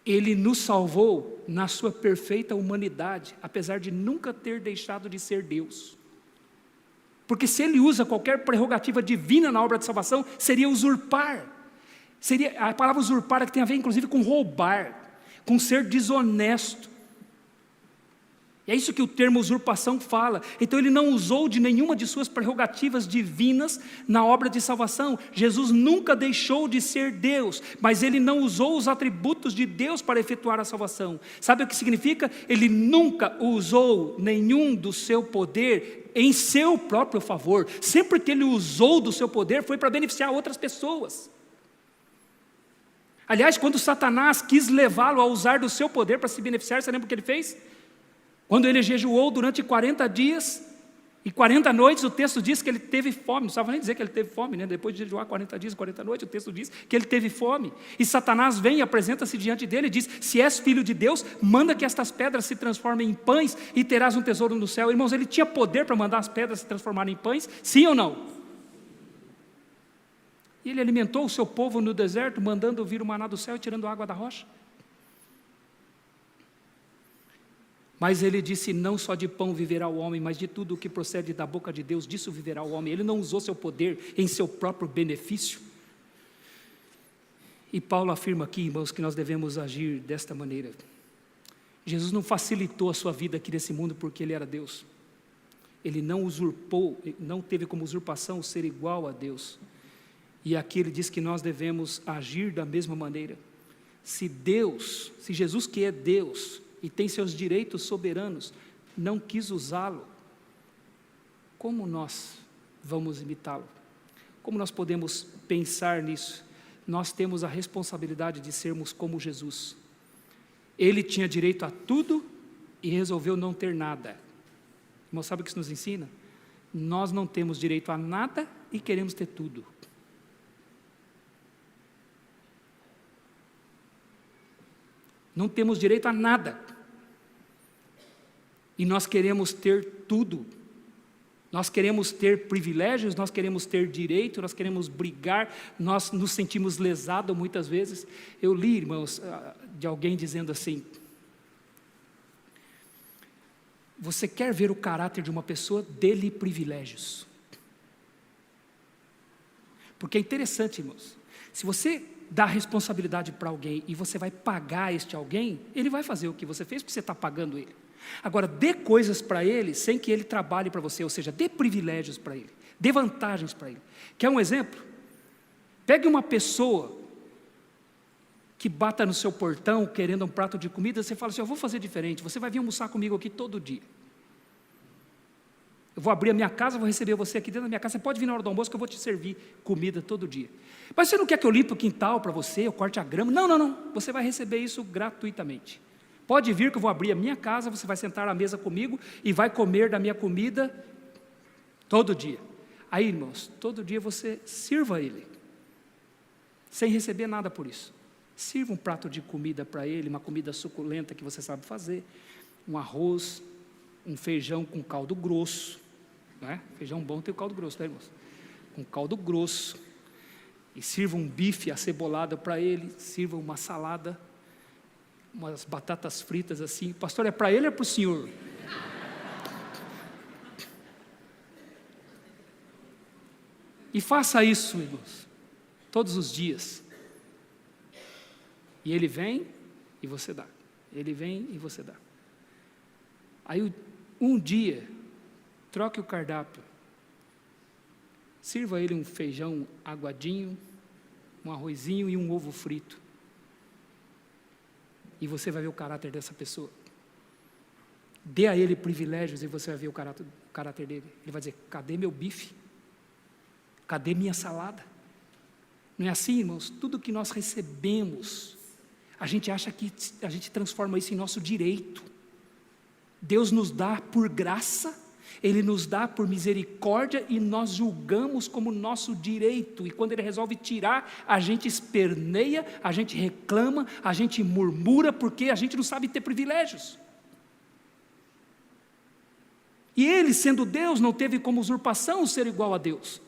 Ele nos salvou na sua perfeita humanidade, apesar de nunca ter deixado de ser Deus. Porque se ele usa qualquer prerrogativa divina na obra de salvação, seria usurpar. Seria a palavra usurpar, que tem a ver inclusive com roubar, com ser desonesto. E é isso que o termo usurpação fala. Então ele não usou de nenhuma de suas prerrogativas divinas na obra de salvação. Jesus nunca deixou de ser Deus, mas ele não usou os atributos de Deus para efetuar a salvação. Sabe o que significa? Ele nunca usou nenhum do seu poder em seu próprio favor. Sempre que ele usou do seu poder, foi para beneficiar outras pessoas. Aliás, quando Satanás quis levá-lo a usar do seu poder para se beneficiar, você lembra o que ele fez? Quando ele jejuou durante 40 dias e 40 noites, o texto diz que ele teve fome. Não precisava nem dizer que ele teve fome, né? Depois de jejuar 40 dias e 40 noites, o texto diz que ele teve fome. E Satanás vem e apresenta-se diante dele e diz: se és filho de Deus, manda que estas pedras se transformem em pães e terás um tesouro no céu. Irmãos, ele tinha poder para mandar as pedras se transformarem em pães? Sim ou não? E ele alimentou o seu povo no deserto, mandando vir o maná do céu e tirando a água da rocha. Mas ele disse: não só de pão viverá o homem, mas de tudo o que procede da boca de Deus, disso viverá o homem. Ele não usou seu poder em seu próprio benefício. E Paulo afirma aqui, irmãos, que nós devemos agir desta maneira. Jesus não facilitou a sua vida aqui nesse mundo porque ele era Deus. Ele não usurpou, não teve como usurpação o ser igual a Deus. E aqui ele diz que nós devemos agir da mesma maneira. Se Jesus, que é Deus e tem seus direitos soberanos, não quis usá-lo, como nós vamos imitá-lo? Como nós podemos pensar nisso? Nós temos a responsabilidade de sermos como Jesus. Ele tinha direito a tudo e resolveu não ter nada. Irmão, sabe o que isso nos ensina? Nós não temos direito a nada e queremos ter tudo. Não temos direito a nada. E nós queremos ter tudo. Nós queremos ter privilégios, nós queremos ter direito, nós queremos brigar, nós nos sentimos lesados muitas vezes. Eu li, irmãos, de alguém dizendo assim: você quer ver o caráter de uma pessoa? Dê-lhe privilégios. Porque é interessante, irmãos, se você dá responsabilidade para alguém e você vai pagar este alguém, ele vai fazer o que você fez porque você está pagando ele. Agora, dê coisas para ele sem que ele trabalhe para você, ou seja, dê privilégios para ele, dê vantagens para ele. Quer um exemplo? Pegue uma pessoa que bata no seu portão querendo um prato de comida, você fala assim, eu vou fazer diferente, você vai vir almoçar comigo aqui todo dia. Eu vou abrir a minha casa, vou receber você aqui dentro da minha casa, você pode vir na hora do almoço que eu vou te servir comida todo dia. Mas você não quer que eu limpe o quintal para você, eu corte a grama? Não, você vai receber isso gratuitamente. Pode vir que eu vou abrir a minha casa, você vai sentar à mesa comigo e vai comer da minha comida todo dia. Aí, irmãos, todo dia você sirva ele, sem receber nada por isso. Sirva um prato de comida para ele, uma comida suculenta que você sabe fazer, um arroz, um feijão com caldo grosso, né? Feijão bom tem o caldo grosso, né, irmãos? Com caldo grosso, e sirva um bife acebolado para ele, sirva uma salada, umas batatas fritas assim. Pastor, é para ele ou é para o senhor? E faça isso, irmãos, todos os dias. E ele vem e você dá. Ele vem e você dá. Aí um dia, troque o cardápio. Sirva a ele um feijão aguadinho, um arrozinho e um ovo frito. E você vai ver o caráter dessa pessoa. Dê a ele privilégios e você vai ver o caráter dele. Ele vai dizer, cadê meu bife? Cadê minha salada? Não é assim, irmãos? Tudo que nós recebemos, a gente acha que a gente transforma isso em nosso direito. Deus nos dá por graça, Ele nos dá por misericórdia e nós julgamos como nosso direito. E quando Ele resolve tirar, a gente esperneia, a gente reclama, a gente murmura porque a gente não sabe ter privilégios. E Ele, sendo Deus, não teve como usurpação ser igual a Deus.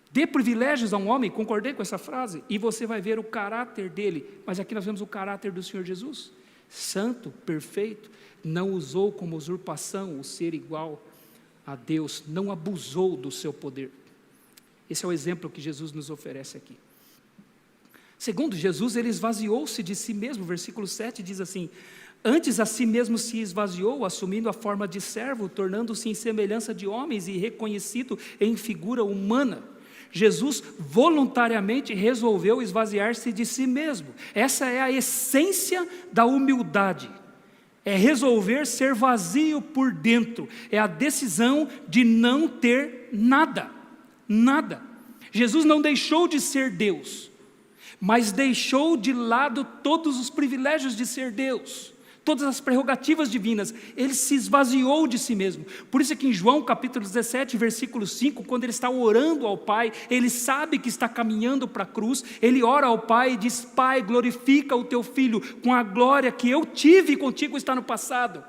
Dê privilégios a um homem, concordei com essa frase, e você vai ver o caráter dele. Mas aqui nós vemos o caráter do Senhor Jesus. Santo, perfeito, não usou como usurpação o ser igual a Deus, não abusou do seu poder. Esse é o exemplo que Jesus nos oferece aqui. Segundo Jesus, ele esvaziou-se de si mesmo, versículo 7 diz assim, antes a si mesmo se esvaziou, assumindo a forma de servo, tornando-se em semelhança de homens e reconhecido em figura humana. Jesus voluntariamente resolveu esvaziar-se de si mesmo. Essa é a essência da humildade. É resolver ser vazio por dentro. É a decisão de não ter nada. Nada. Jesus não deixou de ser Deus, mas deixou de lado todos os privilégios de ser Deus. Todas as prerrogativas divinas, ele se esvaziou de si mesmo. Por isso é que em João capítulo 17, versículo 5, quando ele está orando ao Pai, ele sabe que está caminhando para a cruz, ele ora ao Pai e diz, Pai, glorifica o teu Filho com a glória que eu tive contigo está no passado,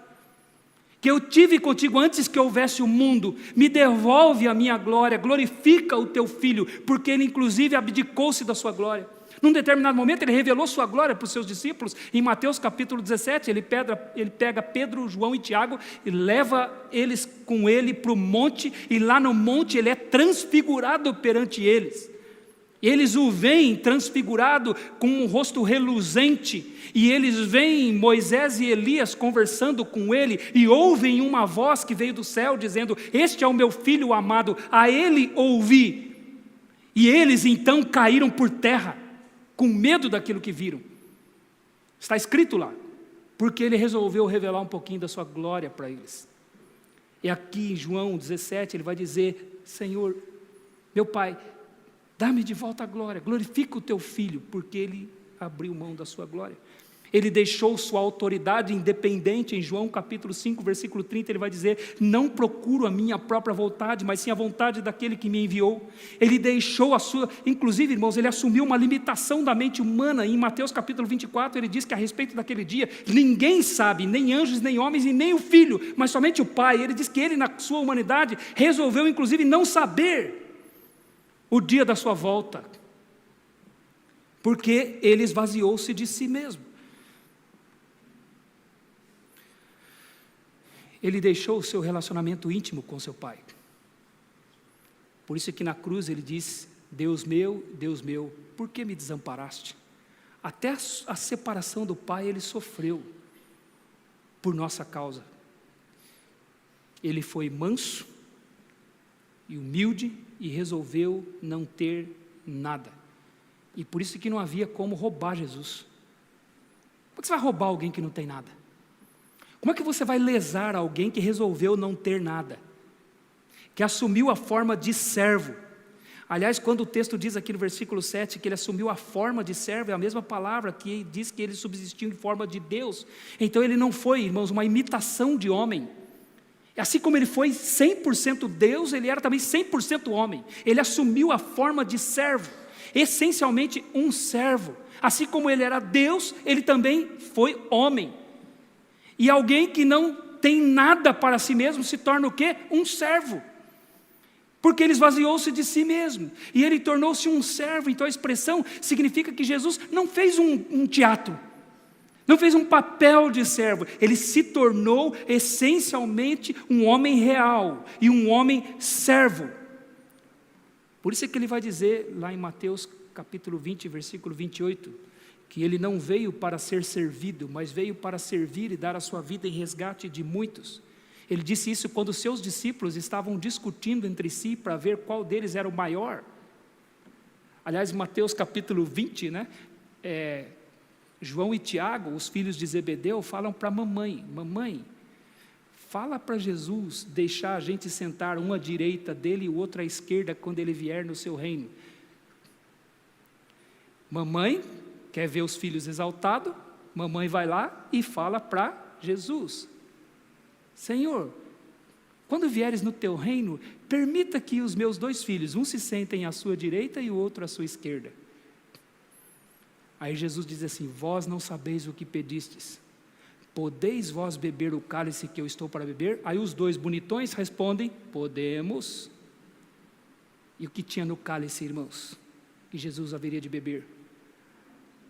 que eu tive contigo antes que houvesse o mundo, me devolve a minha glória, glorifica o teu Filho, porque ele inclusive abdicou-se da sua glória. Num determinado momento ele revelou sua glória para os seus discípulos, em Mateus capítulo 17, ele pega Pedro, João e Tiago e leva eles com ele para o monte, e lá no monte ele é transfigurado perante eles. Eles o veem transfigurado com um rosto reluzente, e eles veem Moisés e Elias conversando com ele, e ouvem uma voz que veio do céu dizendo, este é o meu filho amado, a ele ouvi. E eles então caíram por terra, com medo daquilo que viram. Está escrito lá, porque ele resolveu revelar um pouquinho da sua glória para eles. E aqui em João 17 ele vai dizer, Senhor, meu Pai, dá-me de volta a glória, glorifica o teu Filho, porque ele abriu mão da sua glória. Ele deixou sua autoridade independente. Em João capítulo 5, versículo 30, ele vai dizer, não procuro a minha própria vontade, mas sim a vontade daquele que me enviou. Ele deixou a sua, inclusive, irmãos, ele assumiu uma limitação da mente humana. Em Mateus capítulo 24, ele diz que a respeito daquele dia, ninguém sabe, nem anjos, nem homens, e nem o Filho, mas somente o Pai. Ele diz que ele, na sua humanidade, resolveu, inclusive, não saber o dia da sua volta, porque ele esvaziou-se de si mesmo. Ele deixou o seu relacionamento íntimo com seu Pai. Por isso que na cruz ele diz, Deus meu, por que me desamparaste? Até a separação do Pai ele sofreu por nossa causa. Ele foi manso e humilde e resolveu não ter nada. E por isso que não havia como roubar Jesus. Como é que você vai roubar alguém que não tem nada? Como é que você vai lesar alguém que resolveu não ter nada? Que assumiu a forma de servo. Aliás, quando o texto diz aqui no versículo 7 que ele assumiu a forma de servo, é a mesma palavra que diz que ele subsistiu em forma de Deus. Então ele não foi, irmãos, uma imitação de homem. Assim como ele foi 100% Deus, ele era também 100% homem. Ele assumiu a forma de servo, essencialmente um servo. Assim como ele era Deus, ele também foi homem. E alguém que não tem nada para si mesmo se torna o quê? Um servo. Porque ele esvaziou-se de si mesmo. E ele tornou-se um servo. Então a expressão significa que Jesus não fez um teatro. Não fez um papel de servo. Ele se tornou essencialmente um homem real. E um homem servo. Por isso é que ele vai dizer lá em Mateus capítulo 20, versículo 28, que ele não veio para ser servido, mas veio para servir e dar a sua vida em resgate de muitos. Ele disse isso quando seus discípulos estavam discutindo entre si para ver qual deles era o maior. Aliás, Mateus capítulo 20, João e Tiago, os filhos de Zebedeu, falam para a mamãe: mamãe, fala para Jesus deixar a gente sentar um à direita dele e o outro à esquerda quando ele vier no seu reino. Mamãe quer ver os filhos exaltados, mamãe vai lá e fala para Jesus: Senhor, quando vieres no teu reino, permita que os meus 2 filhos, um se sentem à sua direita e o outro à sua esquerda. Aí Jesus diz assim: vós não sabeis o que pedistes, podeis vós beber o cálice que eu estou para beber? Aí os 2 bonitões respondem: podemos. E o que tinha no cálice, irmãos, que Jesus haveria de beber?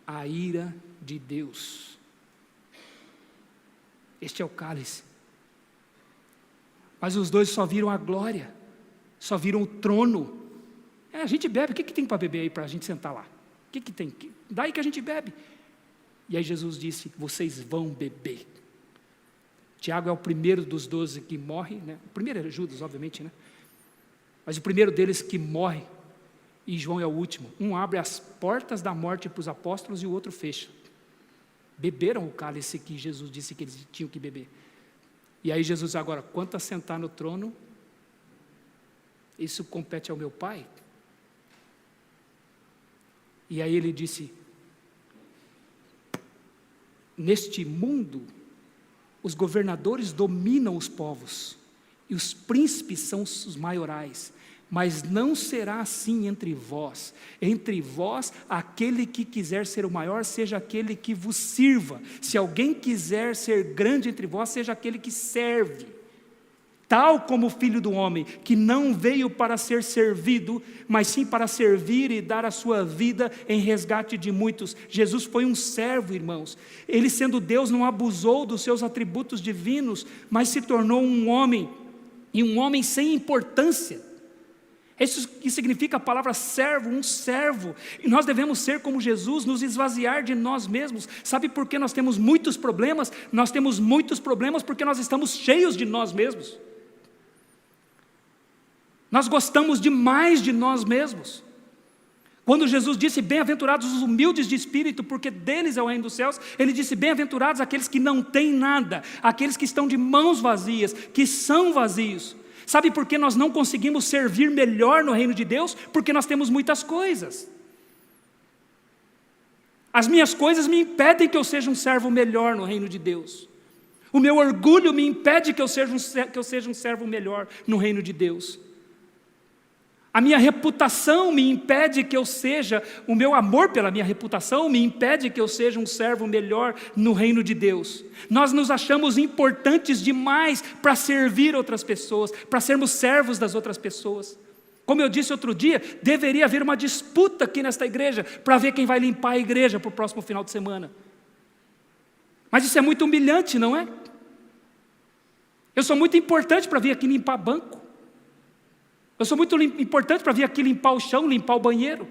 A ira de Deus. Este é o cálice. Mas os 2 só viram a glória, só viram o trono. A gente bebe, o que tem para beber aí para a gente sentar lá? O que tem? Daí que a gente bebe. E aí Jesus disse: vocês vão beber. Tiago é o primeiro dos 12 que morre, né? O primeiro é Judas, obviamente, né? Mas o primeiro deles que morre. E João é o último. Um abre as portas da morte para os apóstolos e o outro fecha. Beberam o cálice que Jesus disse que eles tinham que beber. E aí Jesus agora: quanto a sentar no trono, isso compete ao meu Pai. E aí ele disse: neste mundo, os governadores dominam os povos, e os príncipes são os maiorais, mas não será assim entre vós. Entre vós, aquele que quiser ser o maior, seja aquele que vos sirva. Se alguém quiser ser grande entre vós, seja aquele que serve. Tal como o Filho do Homem, que não veio para ser servido, mas sim para servir e dar a sua vida em resgate de muitos. Jesus foi um servo, irmãos. Ele, sendo Deus, não abusou dos seus atributos divinos, mas se tornou um homem, e um homem sem importância. Isso que significa a palavra servo, um servo. E nós devemos ser como Jesus, nos esvaziar de nós mesmos. Sabe por que nós temos muitos problemas? Nós temos muitos problemas porque nós estamos cheios de nós mesmos. Nós gostamos demais de nós mesmos. Quando Jesus disse: bem-aventurados os humildes de espírito, porque deles é o reino dos céus, ele disse: bem-aventurados aqueles que não têm nada, aqueles que estão de mãos vazias, que são vazios. Sabe por que nós não conseguimos servir melhor no reino de Deus? Porque nós temos muitas coisas. As minhas coisas me impedem que eu seja um servo melhor no reino de Deus. O meu orgulho me impede que eu seja um servo melhor no reino de Deus. A minha reputação me impede que eu seja, o meu amor pela minha reputação me impede que eu seja um servo melhor no reino de Deus. Nós nos achamos importantes demais para servir outras pessoas, para sermos servos das outras pessoas. Como eu disse outro dia, deveria haver uma disputa aqui nesta igreja para ver quem vai limpar a igreja para o próximo final de semana. Mas isso é muito humilhante, não é? Eu sou muito importante para vir aqui limpar banco. Eu sou muito importante para vir aqui limpar o chão, limpar o banheiro.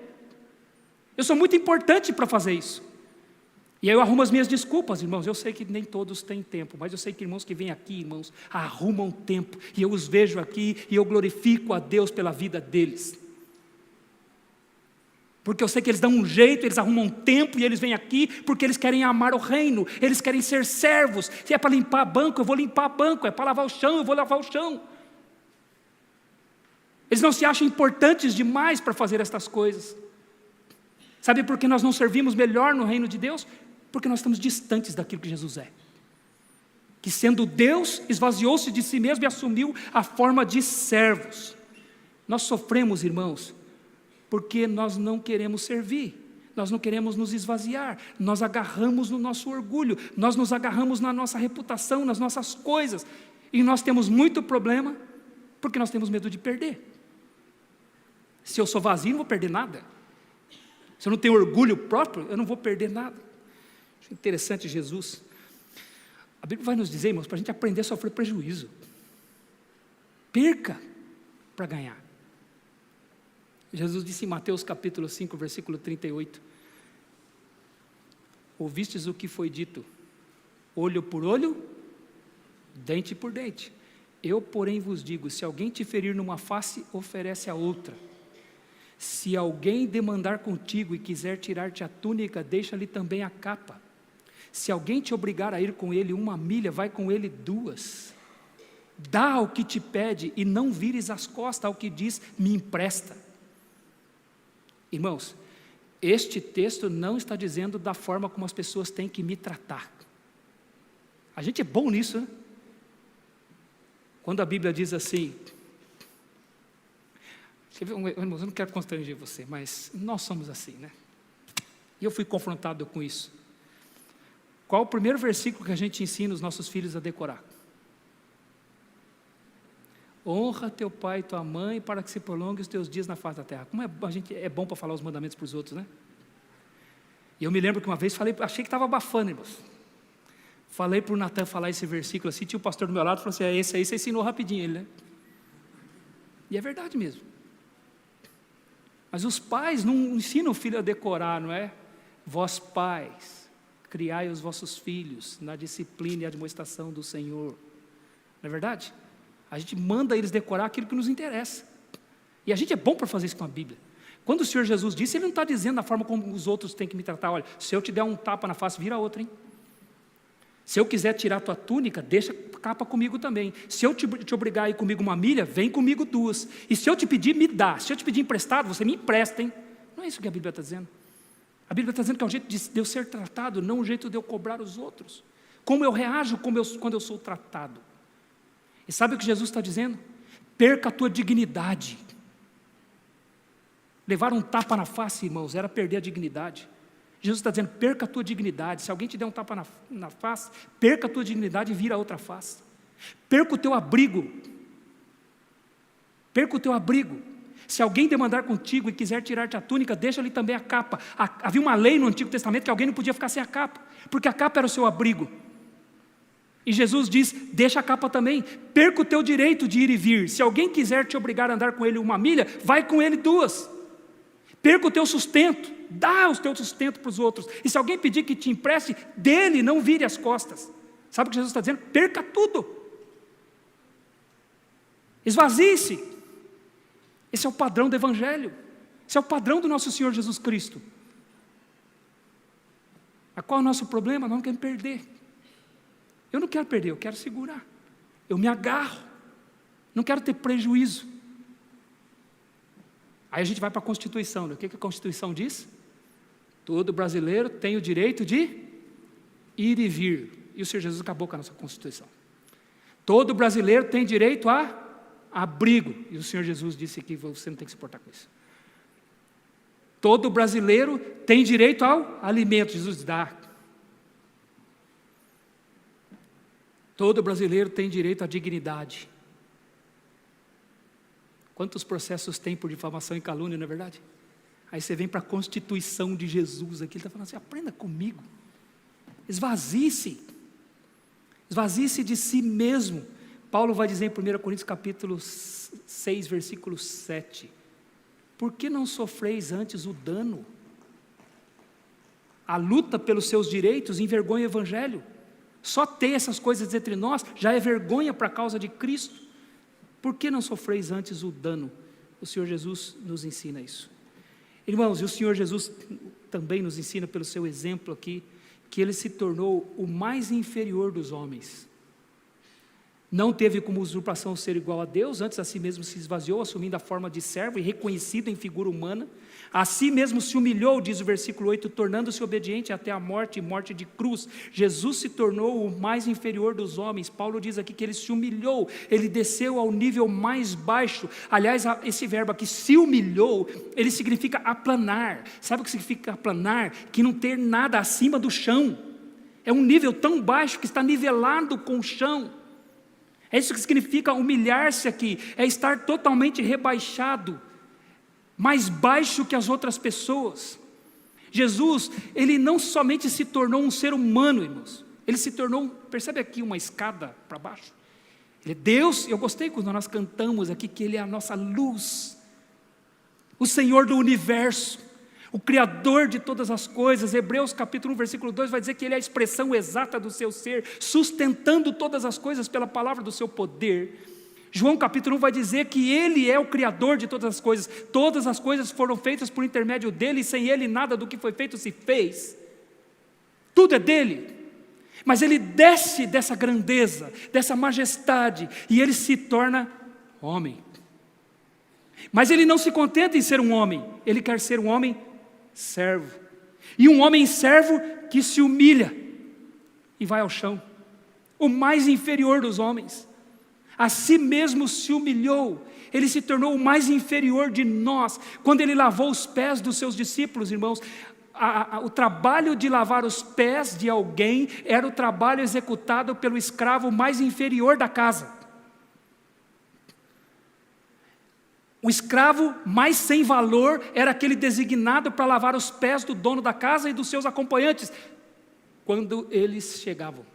Eu sou muito importante para fazer isso. E aí eu arrumo as minhas desculpas, irmãos. Eu sei que nem todos têm tempo, mas eu sei que irmãos que vêm aqui, irmãos, arrumam tempo. E eu os vejo aqui e eu glorifico a Deus pela vida deles. Porque eu sei que eles dão um jeito, eles arrumam tempo e eles vêm aqui porque eles querem amar o reino, eles querem ser servos. Se é para limpar banco, eu vou limpar banco. É para lavar o chão, eu vou lavar o chão. Eles não se acham importantes demais para fazer estas coisas. Sabe por que nós não servimos melhor no reino de Deus? Porque nós estamos distantes daquilo que Jesus é. Que sendo Deus, esvaziou-se de si mesmo e assumiu a forma de servos. Nós sofremos, irmãos, porque nós não queremos servir. Nós não queremos nos esvaziar. Nós agarramos no nosso orgulho. Nós nos agarramos na nossa reputação, nas nossas coisas. E nós temos muito problema porque nós temos medo de perder. Se eu sou vazio, não vou perder nada. Se eu não tenho orgulho próprio, eu não vou perder nada. Acho interessante Jesus. A Bíblia vai nos dizer, irmãos, para a gente aprender a sofrer prejuízo. Perca para ganhar. Jesus disse em Mateus capítulo 5, versículo 38. Ouvistes o que foi dito, olho por olho, dente por dente. Eu, porém, vos digo, se alguém te ferir numa face, oferece a outra. Se alguém demandar contigo e quiser tirar-te a túnica, deixa-lhe também a capa. Se alguém te obrigar a ir com ele 1 milha, vai com ele 2. Dá ao que te pede e não vires as costas ao que diz, me empresta. Irmãos, este texto não está dizendo da forma como as pessoas têm que me tratar. A gente é bom nisso, né? Quando a Bíblia diz assim, irmãos, eu não quero constranger você, mas nós somos assim, né? E eu fui confrontado com isso. Qual o primeiro versículo que a gente ensina os nossos filhos a decorar? Honra teu pai e tua mãe para que se prolongue os teus dias na face da terra. Como a gente é bom para falar os mandamentos para os outros, né? E eu me lembro que uma vez falei, achei que estava abafando, irmãos. Falei para o Natan falar esse versículo assim, tinha o pastor do meu lado, falou assim, esse aí você ensinou rapidinho ele, né? E é verdade mesmo. Mas os pais não ensinam o filho a decorar, não é? Vós pais, criai os vossos filhos na disciplina e admoestação do Senhor. Não é verdade? A gente manda eles decorar aquilo que nos interessa. E a gente é bom para fazer isso com a Bíblia. Quando o Senhor Jesus disse, Ele não está dizendo da forma como os outros têm que me tratar. Olha, se eu te der um tapa na face, vira outra, hein? Se eu quiser tirar a tua túnica, deixa a capa comigo também. Se eu te obrigar a ir comigo 1 milha, vem comigo 2. E se eu te pedir, me dá. Se eu te pedir emprestado, você me empresta, hein? Não é isso que a Bíblia está dizendo. A Bíblia está dizendo que é um jeito de eu ser tratado, não um jeito de eu cobrar os outros. Como eu reajo quando eu sou tratado. E sabe o que Jesus está dizendo? Perca a tua dignidade. Levar um tapa na face, irmãos, era perder a dignidade. Jesus está dizendo, perca a tua dignidade. Se alguém te der um tapa na face, perca a tua dignidade e vira a outra face. Perca o teu abrigo. Perca o teu abrigo. Se alguém demandar contigo e quiser tirar-te a túnica, deixa-lhe também a capa. Havia uma lei no Antigo Testamento que alguém não podia ficar sem a capa, porque a capa era o seu abrigo. E Jesus diz, deixa a capa também. Perca o teu direito de ir e vir. Se alguém quiser te obrigar a andar com ele 1 milha, vai com ele 2. Perca o teu sustento. Dá o teu sustento para os outros. E se alguém pedir que te empreste, dele não vire as costas. Sabe o que Jesus está dizendo? Perca tudo. Esvazie-se. Esse é o padrão do Evangelho. Esse é o padrão do nosso Senhor Jesus Cristo. A qual é o nosso problema? Nós não queremos perder. Eu não quero perder, eu quero segurar. Eu me agarro. Não quero ter prejuízo. Aí a gente vai para a Constituição, né? O que a Constituição diz? Todo brasileiro tem o direito de ir e vir. E o Senhor Jesus acabou com a nossa Constituição. Todo brasileiro tem direito a abrigo. E o Senhor Jesus disse que você não tem que se importar com isso. Todo brasileiro tem direito ao alimento. Jesus dá. Todo brasileiro tem direito à dignidade. Quantos processos tem por difamação e calúnia, não é verdade? Aí você vem para a Constituição de Jesus aqui, ele está falando assim, aprenda comigo. Esvazie-se. Esvazie-se de si mesmo. Paulo vai dizer em 1 Coríntios capítulo 6, versículo 7. Por que não sofreis antes o dano? a luta pelos seus direitos envergonha o Evangelho. Só ter essas coisas entre nós já é vergonha para a causa de Cristo. Por que não sofreis antes o dano? O Senhor Jesus nos ensina isso. Irmãos, e o Senhor Jesus também nos ensina pelo seu exemplo aqui, que Ele se tornou o mais inferior dos homens. Não teve como usurpação ser igual a Deus, antes a si mesmo se esvaziou, assumindo a forma de servo e reconhecido em figura humana. A si mesmo se humilhou, diz o versículo 8, tornando-se obediente até a morte e morte de cruz. Jesus se tornou o mais inferior dos homens. Paulo diz aqui que Ele se humilhou, Ele desceu ao nível mais baixo. Aliás, esse verbo aqui, se humilhou, ele significa aplanar. Sabe o que significa aplanar? Que não ter nada acima do chão. É um nível tão baixo que está nivelado com o chão. É isso que significa humilhar-se aqui, é estar totalmente rebaixado, mais baixo que as outras pessoas. Jesus, Ele não somente se tornou um ser humano, irmãos, Ele se tornou, percebe aqui uma escada para baixo? Ele é Deus. Eu gostei quando nós cantamos aqui que Ele é a nossa luz, o Senhor do universo, o Criador de todas as coisas. Hebreus capítulo 1, versículo 2 vai dizer que Ele é a expressão exata do seu ser, sustentando todas as coisas pela palavra do seu poder. João capítulo 1 vai dizer que Ele é o Criador de todas as coisas foram feitas por intermédio dEle, e sem Ele nada do que foi feito se fez. Tudo é dEle. Mas Ele desce dessa grandeza, dessa majestade, e Ele se torna homem. Mas Ele não se contenta em ser um homem, Ele quer ser um homem servo, e um homem servo que se humilha e vai ao chão, o mais inferior dos homens, a si mesmo se humilhou, Ele se tornou o mais inferior de nós. Quando Ele lavou os pés dos seus discípulos, irmãos, o trabalho de lavar os pés de alguém era o trabalho executado pelo escravo mais inferior da casa. O escravo mais sem valor era aquele designado para lavar os pés do dono da casa e dos seus acompanhantes. Quando eles chegavam,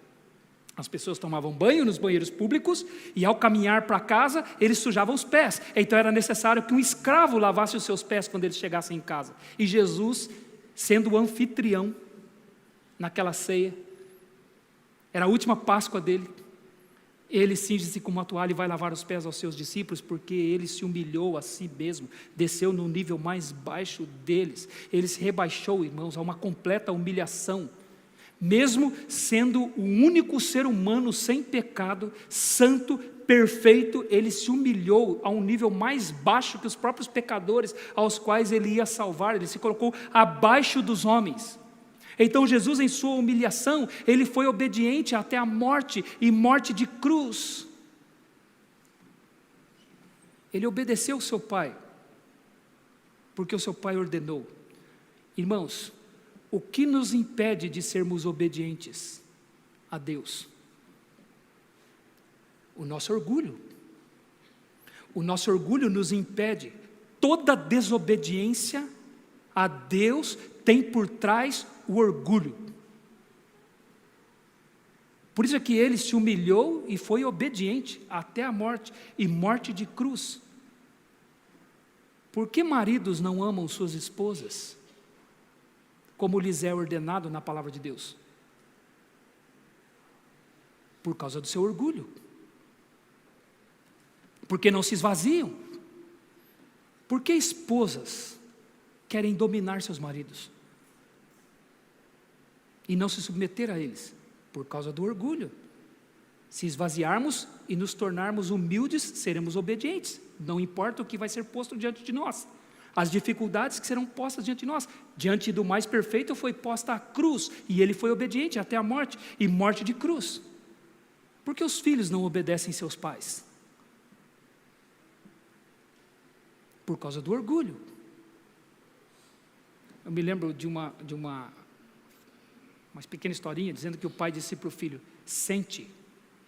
as pessoas tomavam banho nos banheiros públicos e ao caminhar para casa, eles sujavam os pés. Então era necessário que um escravo lavasse os seus pés quando eles chegassem em casa. E Jesus, sendo o anfitrião naquela ceia, era a última Páscoa dele, Ele cinge-se com uma toalha e vai lavar os pés aos seus discípulos, porque Ele se humilhou a si mesmo, desceu no nível mais baixo deles. Ele se rebaixou, irmãos, a uma completa humilhação. Mesmo sendo o único ser humano sem pecado, santo, perfeito, Ele se humilhou a um nível mais baixo que os próprios pecadores aos quais Ele ia salvar. Ele se colocou abaixo dos homens. Então Jesus, em sua humilhação, Ele foi obediente até a morte, e morte de cruz. Ele obedeceu o seu Pai, porque o seu Pai ordenou. Irmãos, o que nos impede de sermos obedientes a Deus? O nosso orgulho. O nosso orgulho nos impede. Toda desobediência a Deus tem por trás o orgulho. Por isso é que Ele se humilhou e foi obediente até a morte, e morte de cruz. Por que maridos não amam suas esposas, como lhes é ordenado na palavra de Deus? Por causa do seu orgulho. Porque não se esvaziam. Por que esposas querem dominar seus maridos e não se submeter a eles? Por causa do orgulho. Se esvaziarmos e nos tornarmos humildes, seremos obedientes, não importa o que vai ser posto diante de nós, as dificuldades que serão postas diante de nós. Diante do mais perfeito foi posta a cruz, e Ele foi obediente até a morte, e morte de cruz. Por que os filhos não obedecem seus pais? Por causa do orgulho. Eu me lembro de uma pequena historinha, dizendo que o pai disse para o filho: sente,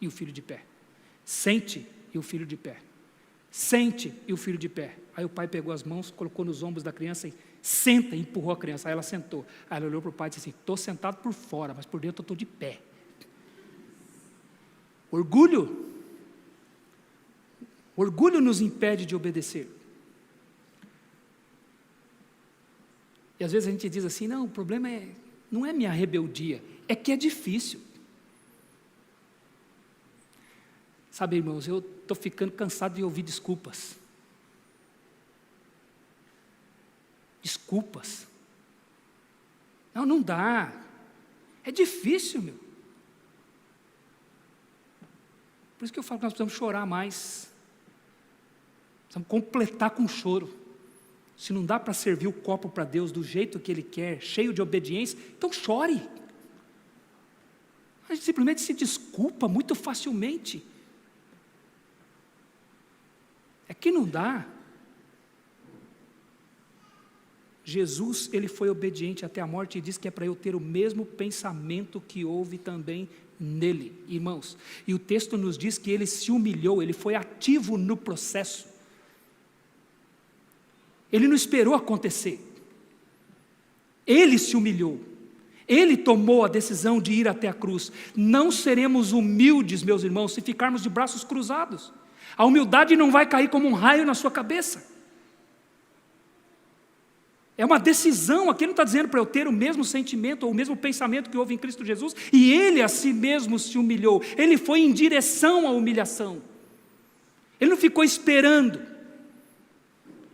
e o filho de pé. Sente, e o filho de pé. Sente, e o filho de pé. Aí o pai pegou as mãos, colocou nos ombros da criança e senta, e empurrou a criança. Aí ela sentou. Aí ela olhou para o pai e disse assim: estou sentado por fora, mas por dentro eu estou de pé. Orgulho. Orgulho nos impede de obedecer. E às vezes a gente diz assim: não, o problema é não é minha rebeldia, é que é difícil. Sabe, irmãos, eu estou ficando cansado de ouvir desculpas. Desculpas. Não dá. É difícil, meu. Por isso que eu falo que nós precisamos chorar mais. Precisamos completar com choro. Se não dá para servir o copo para Deus do jeito que Ele quer, cheio de obediência, então chore. A gente simplesmente se desculpa muito facilmente. É que não dá. Jesus, Ele foi obediente até a morte e diz que é para eu ter o mesmo pensamento que houve também nele, irmãos. E o texto nos diz que Ele se humilhou, Ele foi ativo no processo. Ele não esperou acontecer. Ele se humilhou. Ele tomou a decisão de ir até a cruz. Não seremos humildes, meus irmãos, se ficarmos de braços cruzados. A humildade não vai cair como um raio na sua cabeça. É uma decisão. Aqui não está dizendo para eu ter o mesmo sentimento ou o mesmo pensamento que houve em Cristo Jesus. E Ele a si mesmo se humilhou. Ele foi em direção à humilhação. Ele não ficou esperando.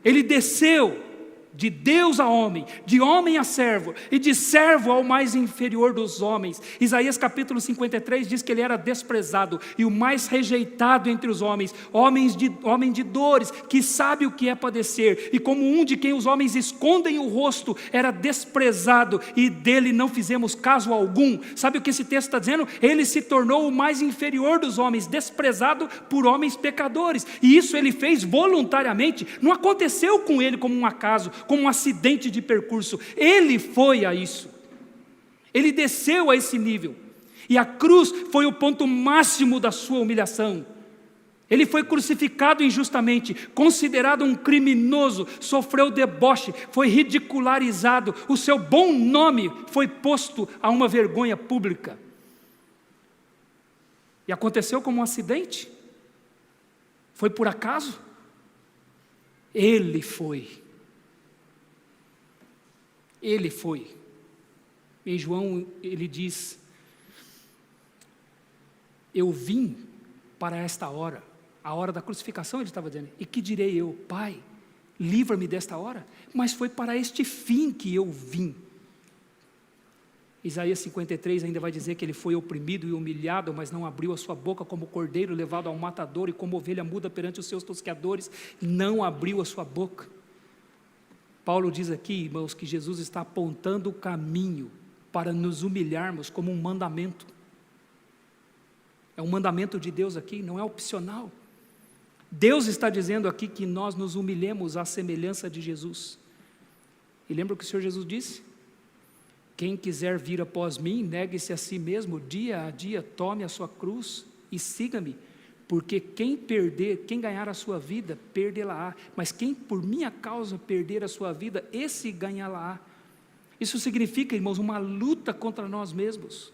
Ele desceu de Deus a homem, de homem a servo, e de servo ao mais inferior dos homens. Isaías capítulo 53 diz que ele era desprezado, e o mais rejeitado entre os homens, homem de dores, que sabe o que é padecer, e como um de quem os homens escondem o rosto, era desprezado, e dele não fizemos caso algum. Sabe o que esse texto está dizendo? Ele se tornou o mais inferior dos homens, desprezado por homens pecadores, e isso ele fez voluntariamente. Não aconteceu com ele como um acaso, como um acidente de percurso. Ele foi a isso. Ele desceu a esse nível. E a cruz foi o ponto máximo da sua humilhação. Ele foi crucificado injustamente, considerado um criminoso, sofreu deboche, foi ridicularizado, o seu bom nome foi posto a uma vergonha pública. E aconteceu como um acidente? Foi por acaso? Ele foi. Ele foi. Em João ele diz: eu vim para esta hora, a hora da crucificação ele estava dizendo, e que direi eu? Pai, livra-me desta hora, mas foi para este fim que eu vim. Isaías 53 ainda vai dizer que ele foi oprimido e humilhado, mas não abriu a sua boca, como cordeiro levado ao matador, e como ovelha muda perante os seus tosqueadores, não abriu a sua boca. Paulo diz aqui, irmãos, que Jesus está apontando o caminho para nos humilharmos como um mandamento. É um mandamento de Deus aqui, não é opcional. Deus está dizendo aqui que nós nos humilhemos à semelhança de Jesus. E lembra o que o Senhor Jesus disse? Quem quiser vir após mim, negue-se a si mesmo, dia a dia, tome a sua cruz e siga-me. Porque quem ganhar a sua vida, perdê-la-á. Mas quem por minha causa perder a sua vida, esse ganhá-la-á. Isso significa, irmãos, uma luta contra nós mesmos.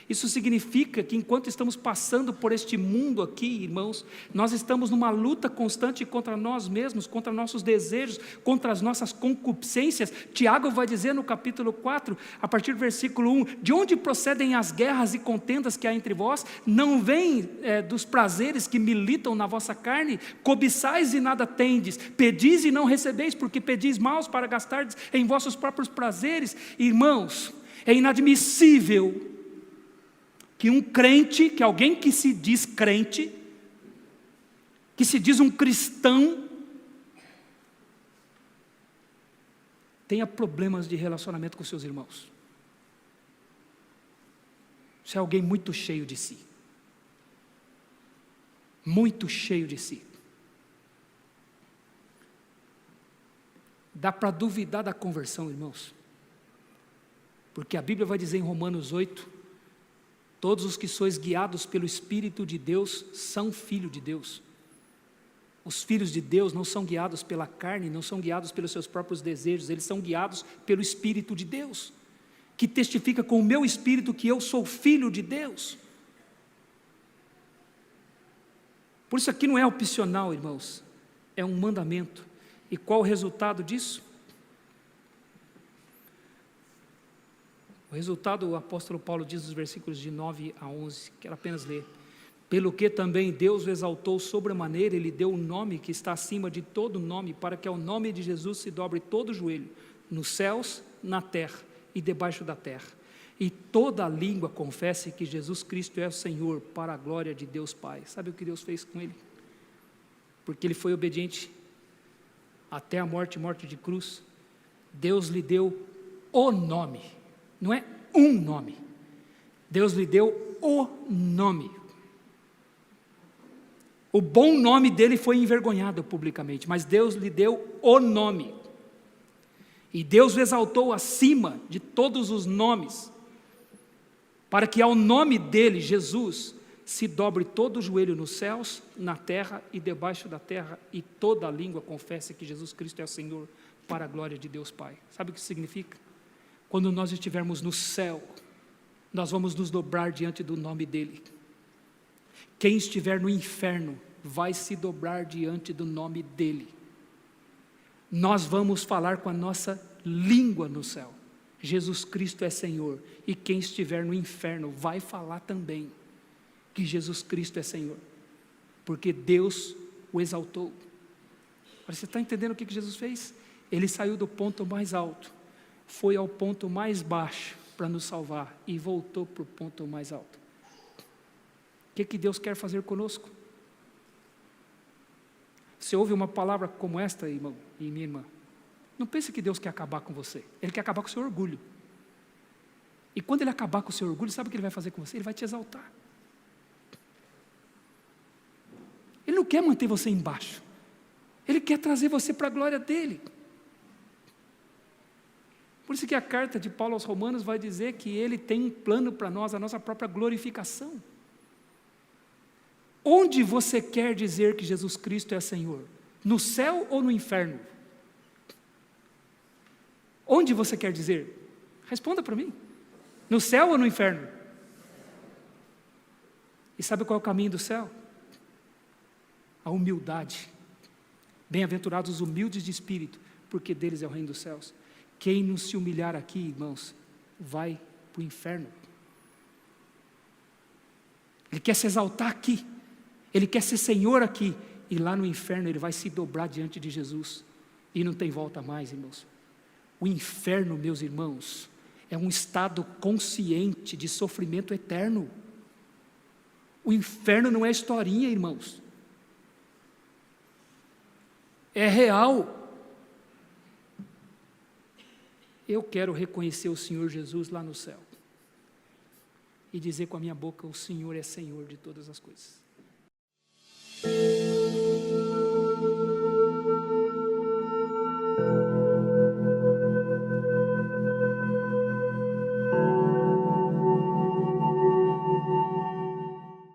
Isso significa que enquanto estamos passando por este mundo aqui, irmãos, nós estamos numa luta constante contra nós mesmos, contra nossos desejos, contra as nossas concupiscências. Tiago vai dizer no capítulo 4, a partir do versículo 1, de onde procedem as guerras e contendas que há entre vós? Não vêm dos prazeres que militam na vossa carne? Cobiçais e nada tendes, pedis e não recebeis, porque pedis maus para gastardes em vossos próprios prazeres. Irmãos, é inadmissível que um crente, que alguém que se diz crente, que se diz um cristão, tenha problemas de relacionamento com seus irmãos. Isso é alguém muito cheio de si. Muito cheio de si. Dá para duvidar da conversão, irmãos. Porque a Bíblia vai dizer em Romanos 8, todos os que sois guiados pelo Espírito de Deus são filhos de Deus. Os filhos de Deus não são guiados pela carne, não são guiados pelos seus próprios desejos, eles são guiados pelo Espírito de Deus, que testifica com o meu espírito que eu sou filho de Deus. Por isso aqui não é opcional, irmãos, é um mandamento. E qual o resultado disso? O resultado, o apóstolo Paulo diz nos versículos de 9 a 11, quero apenas ler. Pelo que também Deus o exaltou sobremaneira, Ele deu um nome que está acima de todo nome, para que ao nome de Jesus se dobre todo o joelho, nos céus, na terra e debaixo da terra, e toda a língua confesse que Jesus Cristo é o Senhor, para a glória de Deus Pai. Sabe o que Deus fez com Ele? Porque Ele foi obediente até a morte de cruz. Deus lhe deu o nome, não é um nome, Deus lhe deu o nome. O bom nome dele foi envergonhado publicamente, mas Deus lhe deu o nome, e Deus o exaltou acima de todos os nomes, para que ao nome dele, Jesus, se dobre todo o joelho nos céus, na terra e debaixo da terra, e toda a língua confesse que Jesus Cristo é o Senhor, para a glória de Deus Pai. Sabe o que isso significa? Quando nós estivermos no céu, nós vamos nos dobrar diante do nome dele. Quem estiver no inferno vai se dobrar diante do nome dele. Nós vamos falar com a nossa língua no céu: Jesus Cristo é Senhor. E quem estiver no inferno vai falar também que Jesus Cristo é Senhor, porque Deus o exaltou. Você está entendendo o que Jesus fez? Ele saiu do ponto mais alto, foi ao ponto mais baixo para nos salvar e voltou para o ponto mais alto. O que Deus quer fazer conosco? Você ouve uma palavra como esta, irmão e minha irmã, não pense que Deus quer acabar com você. Ele quer acabar com o seu orgulho. E quando Ele acabar com o seu orgulho, sabe o que Ele vai fazer com você? Ele vai te exaltar. Ele não quer manter você embaixo, Ele quer trazer você para a glória dEle. Por isso que a carta de Paulo aos Romanos vai dizer que Ele tem um plano para nós, a nossa própria glorificação. Onde você quer dizer que Jesus Cristo é Senhor? No céu ou no inferno? Onde você quer dizer? Responda para mim. No céu ou no inferno? E sabe qual é o caminho do céu? A humildade. Bem-aventurados os humildes de espírito, porque deles é o reino dos céus. Quem não se humilhar aqui, irmãos, vai para o inferno. Ele quer se exaltar aqui, Ele quer ser Senhor aqui, e lá no inferno Ele vai se dobrar diante de Jesus, e não tem volta mais, irmãos. O inferno, meus irmãos, é um estado consciente de sofrimento eterno. O inferno não é historinha, irmãos, é real. Eu quero reconhecer o Senhor Jesus lá no céu e dizer com a minha boca: o Senhor é Senhor de todas as coisas.